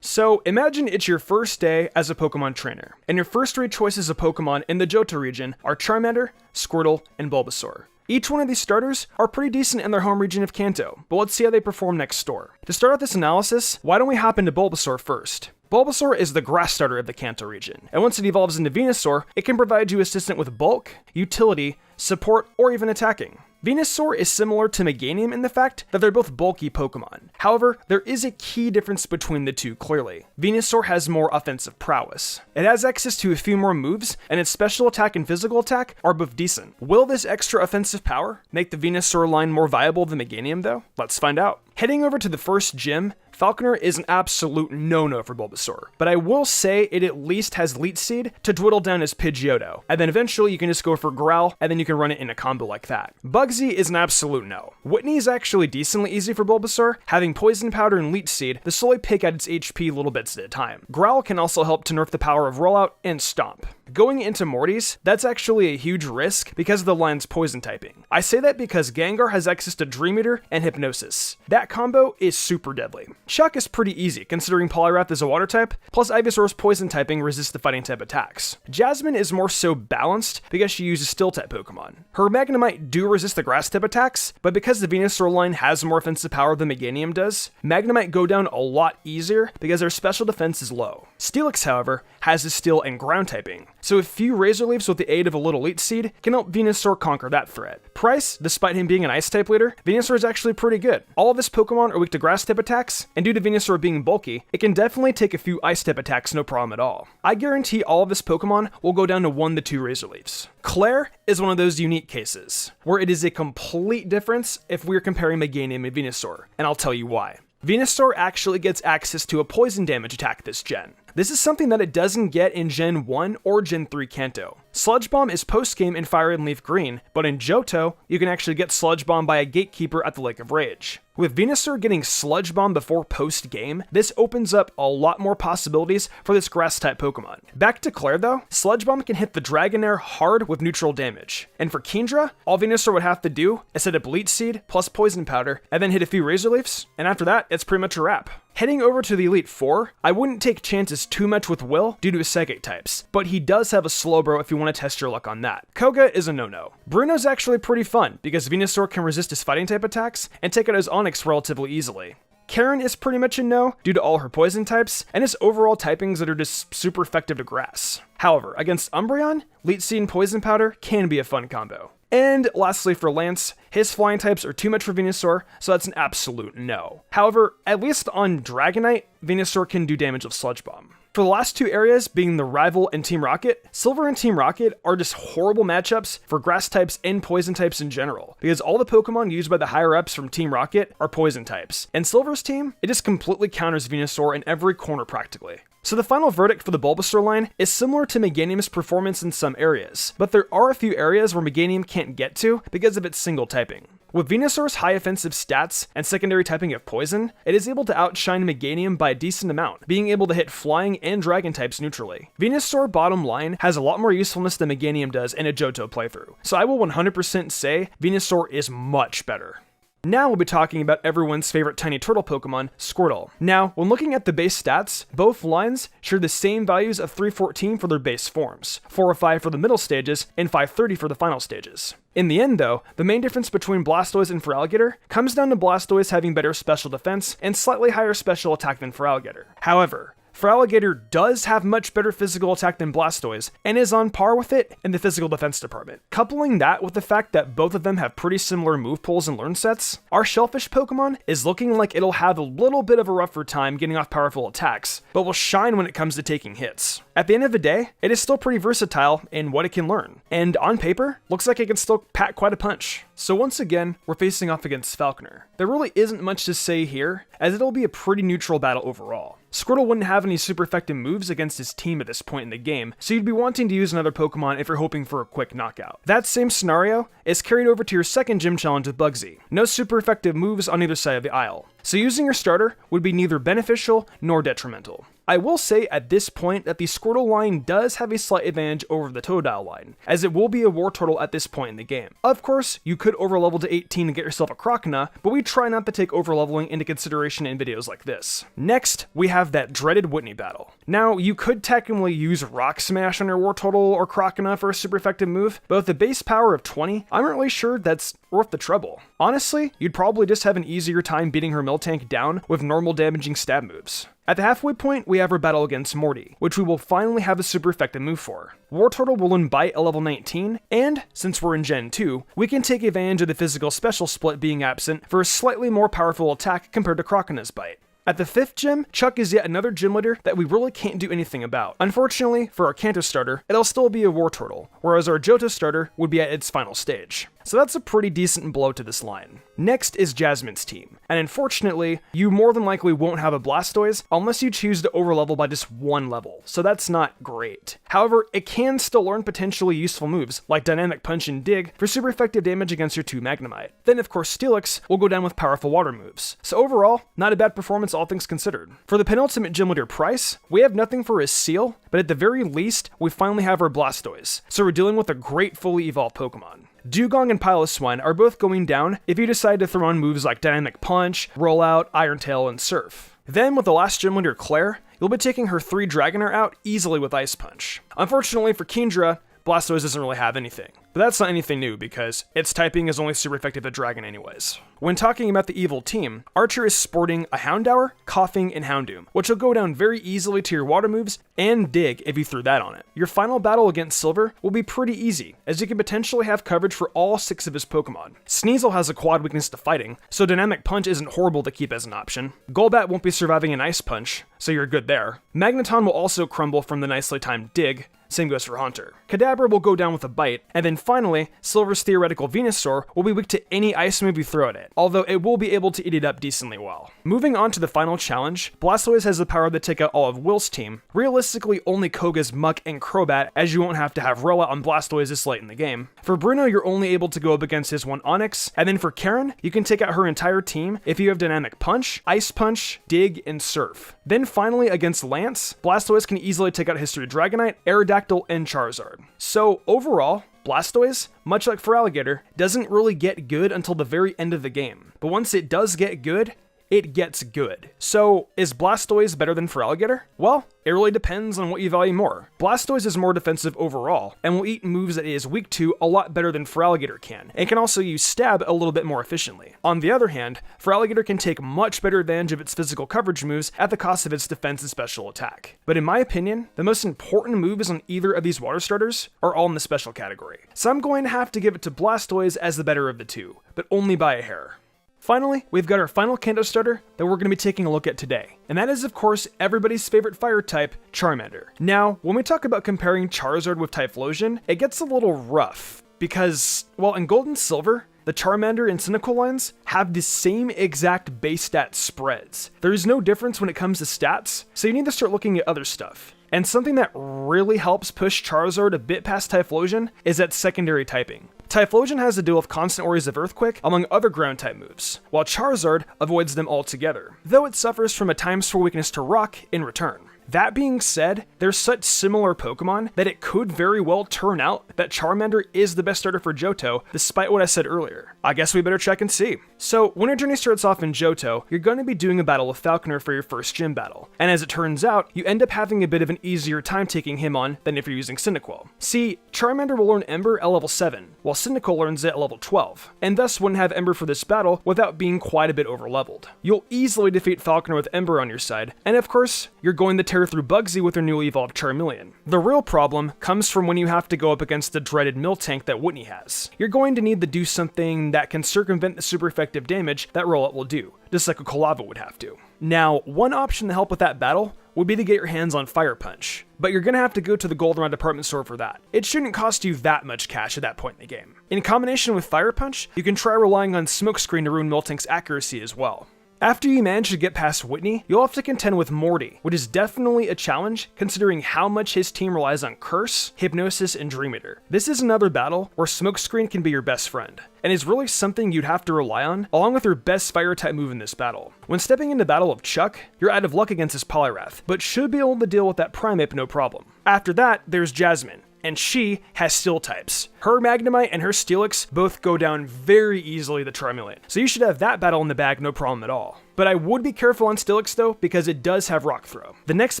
So imagine it's your first day as a Pokemon trainer, and your first 3 choices of Pokemon in the Johto region are Charmander, Squirtle, and Bulbasaur. Each one of these starters are pretty decent in their home region of Kanto, but let's see how they perform next door. To start off this analysis, why don't we hop into Bulbasaur first? Bulbasaur is the grass starter of the Kanto region, and once it evolves into Venusaur, it can provide you assistance with bulk, utility, support, or even attacking. Venusaur is similar to Meganium in the fact that they're both bulky Pokemon. However, there is a key difference between the two clearly. Venusaur has more offensive prowess. It has access to a few more moves, and its special attack and physical attack are both decent. Will this extra offensive power make the Venusaur line more viable than Meganium though? Let's find out. Heading over to the first gym, Falconer is an absolute no-no for Bulbasaur, but I will say it at least has Leech Seed to dwindle down his Pidgeotto, and then eventually you can just go for Growl, and then you can run it in a combo like that. Bugsy is an absolute no. Whitney is actually decently easy for Bulbasaur, having Poison Powder and Leech Seed to slowly pick at its HP little bits at a time. Growl can also help to nerf the power of Rollout and Stomp. Going into Morty's, that's actually a huge risk because of the line's poison typing. I say that because Gengar has access to Dream Eater and Hypnosis. That combo is super deadly. Chuck is pretty easy considering Poliwrath is a water type, plus Ivysaur's poison typing resists the fighting type attacks. Jasmine is more so balanced because she uses steel type Pokemon. Her Magnemite do resist the grass type attacks, but because the Venusaur line has more offensive power than Meganium does, Magnemite go down a lot easier because their special defense is low. Steelix, however, has a steel and ground typing, so a few Razor Leaves with the aid of a little Leech Seed can help Venusaur conquer that threat. Price, despite him being an Ice type leader, Venusaur is actually pretty good. All of his Pokemon are weak to grass type attacks, and due to Venusaur being bulky, it can definitely take a few Ice type attacks no problem at all. I guarantee all of his Pokemon will go down to 1 to 2 Razor Leaves. Claire is one of those unique cases, where it is a complete difference if we're comparing Meganium and Venusaur, and I'll tell you why. Venusaur actually gets access to a poison damage attack this gen. This is something that it doesn't get in Gen 1 or Gen 3 Kanto. Sludge Bomb is post-game in Fire and Leaf Green, but in Johto, you can actually get Sludge Bomb by a Gatekeeper at the Lake of Rage. With Venusaur getting Sludge Bomb before post-game, this opens up a lot more possibilities for this Grass-type Pokemon. Back to Claire though, Sludge Bomb can hit the Dragonair hard with neutral damage. And for Kingdra, all Venusaur would have to do is set up Leech Seed plus Poison Powder, and then hit a few Razor Leafs, and after that, it's pretty much a wrap. Heading over to the Elite Four, I wouldn't take chances too much with Will due to his Psychic types, but he does have a Slowbro if you want to test your luck on that. Koga is a no-no. Bruno's actually pretty fun because Venusaur can resist his fighting type attacks and take out his Onix relatively easily. Karen is pretty much a no due to all her poison types and his overall typings that are just super effective to grass. However, against Umbreon, Leech Seed and Poison Powder can be a fun combo. And lastly for Lance, his flying types are too much for Venusaur, so that's an absolute no. However, at least on Dragonite, Venusaur can do damage with Sludge Bomb. For the last two areas, being the Rival and Team Rocket, Silver and Team Rocket are just horrible matchups for grass types and poison types in general, because all the Pokemon used by the higher-ups from Team Rocket are poison types. And Silver's team, it just completely counters Venusaur in every corner practically. So the final verdict for the Bulbasaur line is similar to Meganium's performance in some areas, but there are a few areas where Meganium can't get to because of its single typing. With Venusaur's high offensive stats and secondary typing of Poison, it is able to outshine Meganium by a decent amount, being able to hit Flying and Dragon types neutrally. Venusaur bottom line has a lot more usefulness than Meganium does in a Johto playthrough, so I will 100% say Venusaur is much better. Now we'll be talking about everyone's favorite tiny turtle Pokemon, Squirtle. Now, when looking at the base stats, both lines share the same values of 314 for their base forms, 405 for the middle stages, and 530 for the final stages. In the end though, the main difference between Blastoise and Feraligatr comes down to Blastoise having better special defense and slightly higher special attack than Feraligatr. However, Feraligatr does have much better physical attack than Blastoise, and is on par with it in the physical defense department. Coupling that with the fact that both of them have pretty similar move pools and learn sets, our Shellfish Pokemon is looking like it'll have a little bit of a rougher time getting off powerful attacks, but will shine when it comes to taking hits. At the end of the day, it is still pretty versatile in what it can learn, and on paper, looks like it can still pack quite a punch. So once again, we're facing off against Falconer. There really isn't much to say here, as it'll be a pretty neutral battle overall. Squirtle wouldn't have any super effective moves against his team at this point in the game, so you'd be wanting to use another Pokemon if you're hoping for a quick knockout. That same scenario is carried over to your second gym challenge with Bugsy. No super effective moves on either side of the aisle, so using your starter would be neither beneficial nor detrimental. I will say at this point that the Squirtle line does have a slight advantage over the Totodile line, as it will be a War Turtle at this point in the game. Of course, you could overlevel to 18 and get yourself a Croconaw, but we try not to take overleveling into consideration in videos like this. Next, we have that dreaded Whitney battle. Now, you could technically use Rock Smash on your War Turtle or Croconaw for a super effective move, but with the base power of 20, I'm not really sure that's worth the trouble. Honestly, you'd probably just have an easier time beating her Miltank down with normal damaging stab moves. At the halfway point, we have our battle against Morty, which we will finally have a super effective move for. War Turtle will Bite at level 19, and, since we're in Gen 2, we can take advantage of the physical special split being absent for a slightly more powerful attack compared to Croconaw's Bite. At the 5th gym, Chuck is yet another gym leader that we really can't do anything about. Unfortunately, for our Kanto starter, it'll still be a War Turtle, whereas our Johto starter would be at its final stage. So that's a pretty decent blow to this line. Next is Jasmine's team, and unfortunately, you more than likely won't have a Blastoise unless you choose to overlevel by just one level, so that's not great. However, it can still learn potentially useful moves, like Dynamic Punch and Dig, for super effective damage against your 2 Magnemite. Then of course Steelix will go down with powerful water moves. So overall, not a bad performance all things considered. For the penultimate gym leader Price, we have nothing for his Seal, but at the very least, we finally have our Blastoise, so we're dealing with a great fully evolved Pokemon. Dugong and Piloswine are both going down if you decide to throw on moves like Dynamic Punch, Rollout, Iron Tail, and Surf. Then with the last gym leader Claire, you'll be taking her 3 Dragonair out easily with Ice Punch. Unfortunately for Kendra, Blastoise doesn't really have anything. But that's not anything new because its typing is only super effective at Dragon anyways. When talking about the evil team, Archer is sporting a Houndour, Coughing, and Houndoom, which will go down very easily to your water moves and Dig if you threw that on it. Your final battle against Silver will be pretty easy, as you can potentially have coverage for all 6 of his Pokemon. Sneasel has a quad weakness to fighting, so Dynamic Punch isn't horrible to keep as an option. Golbat won't be surviving an Ice Punch, so you're good there. Magneton will also crumble from the nicely timed Dig, same goes for Haunter. Kadabra will go down with a Bite, and then finally, Silver's theoretical Venusaur will be weak to any ice move you throw at it, although it will be able to eat it up decently well. Moving on to the final challenge, Blastoise has the power to take out all of Will's team, realistically only Koga's Muck and Crobat, as you won't have to have Rollout on Blastoise this late in the game. For Bruno, you're only able to go up against his 1 Onix, and then for Karen, you can take out her entire team if you have Dynamic Punch, Ice Punch, Dig, and Surf. Then finally, against Lance, Blastoise can easily take out History Dragonite, Aerodactyl, and Charizard. So overall, Blastoise, much like Feraligatr, doesn't really get good until the very end of the game. But once it does get good, it gets good. So, is Blastoise better than Feraligatr? Well, it really depends on what you value more. Blastoise is more defensive overall, and will eat moves that it is weak to a lot better than Feraligatr can, and can also use Stab a little bit more efficiently. On the other hand, Feraligatr can take much better advantage of its physical coverage moves at the cost of its defense and special attack. But in my opinion, the most important moves on either of these water starters are all in the special category. So I'm going to have to give it to Blastoise as the better of the two, but only by a hair. Finally, we've got our final Kanto starter that we're going to be taking a look at today, and that is of course everybody's favorite fire type, Charmander. Now, when we talk about comparing Charizard with Typhlosion, it gets a little rough, because, well, in Gold and Silver, the Charmander and Cynical lines have the same exact base stat spreads. There is no difference when it comes to stats, so you need to start looking at other stuff. And something that really helps push Charizard a bit past Typhlosion is its secondary typing. Typhlosion has to deal with constant worries of Earthquake among other ground type moves, while Charizard avoids them altogether, though it suffers from a ×4 weakness to Rock in return. That being said, they're such similar Pokemon that it could very well turn out that Charmander is the best starter for Johto, despite what I said earlier. I guess we better check and see. So, when your journey starts off in Johto, you're going to be doing a battle with Falconer for your first gym battle, and as it turns out, you end up having a bit of an easier time taking him on than if you're using Cyndaquil. See, Charmander will learn Ember at level 7, while Cyndaquil learns it at level 12, and thus wouldn't have Ember for this battle without being quite a bit overleveled. You'll easily defeat Falconer with Ember on your side, and of course, you're going to tear through Bugsy with your newly evolved Charmeleon. The real problem comes from when you have to go up against the dreaded Miltank that Whitney has. You're going to need to do something that can circumvent the super effective damage that Rollut will do, just like a Kolava would have to. Now, one option to help with that battle would be to get your hands on Fire Punch, but you're gonna have to go to the Goldenrod department store for that. It shouldn't cost you that much cash at that point in the game. In combination with Fire Punch, you can try relying on Smokescreen to ruin Miltank's accuracy as well. After you manage to get past Whitney, you'll have to contend with Morty, which is definitely a challenge considering how much his team relies on Curse, Hypnosis, and Dream Eater. This is another battle where Smokescreen can be your best friend, and is really something you'd have to rely on, along with your best fire-type move in this battle. When stepping into battle with Chuck, you're out of luck against his Poliwrath, but should be able to deal with that Primeape no problem. After that, there's Jasmine, and she has Steel types. Her Magnemite and her Steelix both go down very easily to Charmeleon, so you should have that battle in the bag no problem at all. But I would be careful on Steelix though, because it does have Rock Throw. The next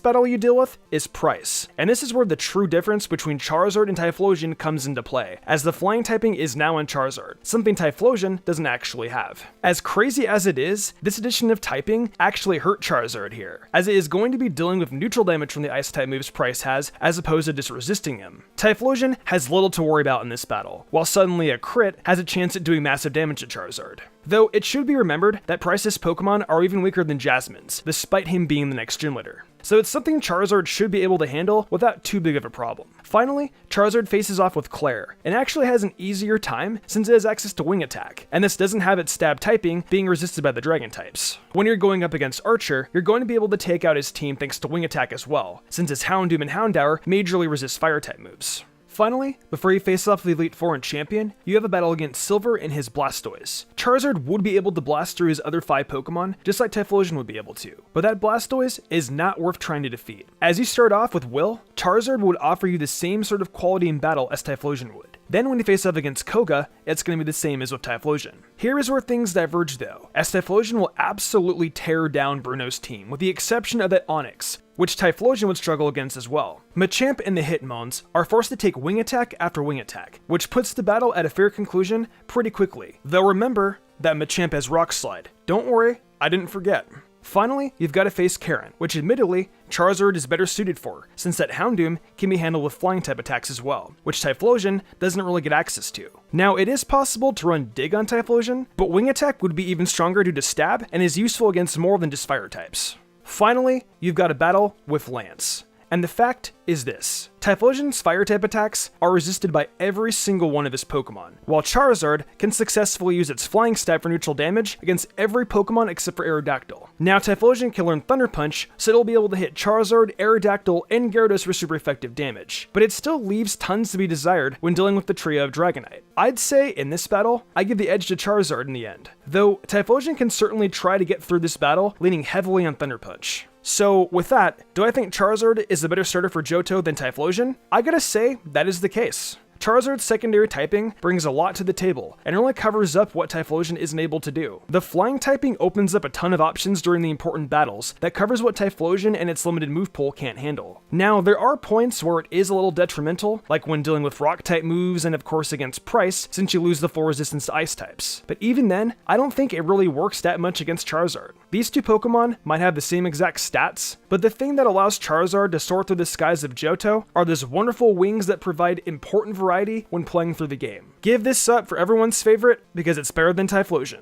battle you deal with is Price, and this is where the true difference between Charizard and Typhlosion comes into play, as the flying typing is now on Charizard, something Typhlosion doesn't actually have. As crazy as it is, this addition of typing actually hurt Charizard here, as it is going to be dealing with neutral damage from the ice type moves Price has, as opposed to just resisting him. Typhlosion has little to worry about in this battle, while suddenly a crit has a chance at doing massive damage to Charizard. Though it should be remembered that Price's Pokemon are even weaker than Jasmine's, despite him being the next gym leader. So it's something Charizard should be able to handle without too big of a problem. Finally, Charizard faces off with Claire, and actually has an easier time since it has access to Wing Attack, and this doesn't have its stab typing being resisted by the Dragon types. When you're going up against Archer, you're going to be able to take out his team thanks to Wing Attack as well, since his Houndoom and Houndour majorly resist Fire type moves. Finally, before you face off the Elite Four and Champion, you have a battle against Silver and his Blastoise. Charizard would be able to blast through his other 5 Pokemon, just like Typhlosion would be able to, but that Blastoise is not worth trying to defeat. As you start off with Will, Charizard would offer you the same sort of quality in battle as Typhlosion would. Then when you face off against Koga, it's going to be the same as with Typhlosion. Here is where things diverge though, as Typhlosion will absolutely tear down Bruno's team, with the exception of that Onix, which Typhlosion would struggle against as well. Machamp and the Hitmon's are forced to take Wing Attack after Wing Attack, which puts the battle at a fair conclusion pretty quickly. Though remember that Machamp has Rock Slide. Don't worry, I didn't forget. Finally, you've got to face Karen, which admittedly, Charizard is better suited for, since that Houndoom can be handled with flying type attacks as well, which Typhlosion doesn't really get access to. Now, it is possible to run Dig on Typhlosion, but Wing Attack would be even stronger due to Stab, and is useful against more than just fire types. Finally, you've got a battle with Lance. And the fact is this: Typhlosion's fire-type attacks are resisted by every single one of his Pokemon, while Charizard can successfully use its Flying Stab for neutral damage against every Pokemon except for Aerodactyl. Now Typhlosion can learn Thunder Punch, so it'll be able to hit Charizard, Aerodactyl, and Gyarados for super effective damage, but it still leaves tons to be desired when dealing with the trio of Dragonite. I'd say, in this battle, I give the edge to Charizard in the end, though Typhlosion can certainly try to get through this battle, leaning heavily on Thunder Punch. So with that, do I think Charizard is a better starter for Johto than Typhlosion? I gotta say, that is the case. Charizard's secondary typing brings a lot to the table, and really covers up what Typhlosion isn't able to do. The flying typing opens up a ton of options during the important battles that covers what Typhlosion and its limited move pool can't handle. Now, there are points where it is a little detrimental, like when dealing with rock type moves and of course against Price, since you lose the full resistance to ice types. But even then, I don't think it really works that much against Charizard. These two Pokemon might have the same exact stats, but the thing that allows Charizard to soar through the skies of Johto are those wonderful wings that provide important variety when playing through the game. Give this up for everyone's favorite, because it's better than Typhlosion.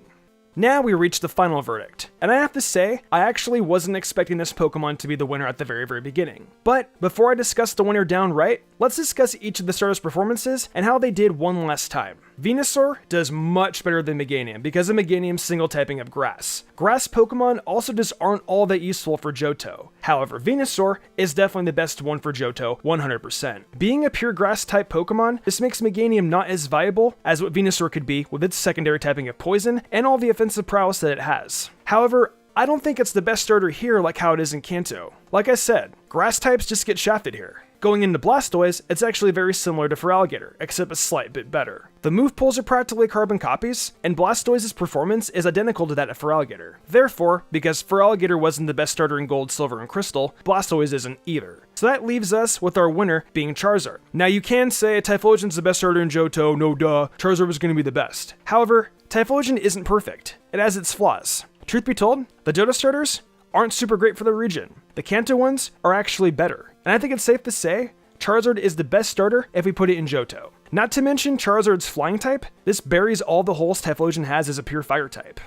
Now we reach the final verdict, and I have to say, I actually wasn't expecting this Pokemon to be the winner at the very beginning. But before I discuss the winner downright, let's discuss each of the starters' performances and how they did one last time. Venusaur does much better than Meganium because of Meganium's single typing of Grass. Grass Pokemon also just aren't all that useful for Johto. However, Venusaur is definitely the best one for Johto, 100%. Being a pure Grass type Pokemon, this makes Meganium not as viable as what Venusaur could be with its secondary typing of Poison and all the offensive prowess that it has. However, I don't think it's the best starter here like how it is in Kanto. Like I said, Grass types just get shafted here. Going into Blastoise, it's actually very similar to Feraligatr, except a slight bit better. The move pools are practically carbon copies, and Blastoise's performance is identical to that of Feraligatr. Therefore, because Feraligatr wasn't the best starter in Gold, Silver, and Crystal, Blastoise isn't either. So that leaves us with our winner being Charizard. Now you can say Typhlosion's the best starter in Johto, no duh, Charizard was going to be the best. However, Typhlosion isn't perfect. It has its flaws. Truth be told, the Johto starters aren't super great for the region. The Kanto ones are actually better. And I think it's safe to say, Charizard is the best starter if we put it in Johto. Not to mention Charizard's flying type, this buries all the holes Typhlosion has as a pure fire type.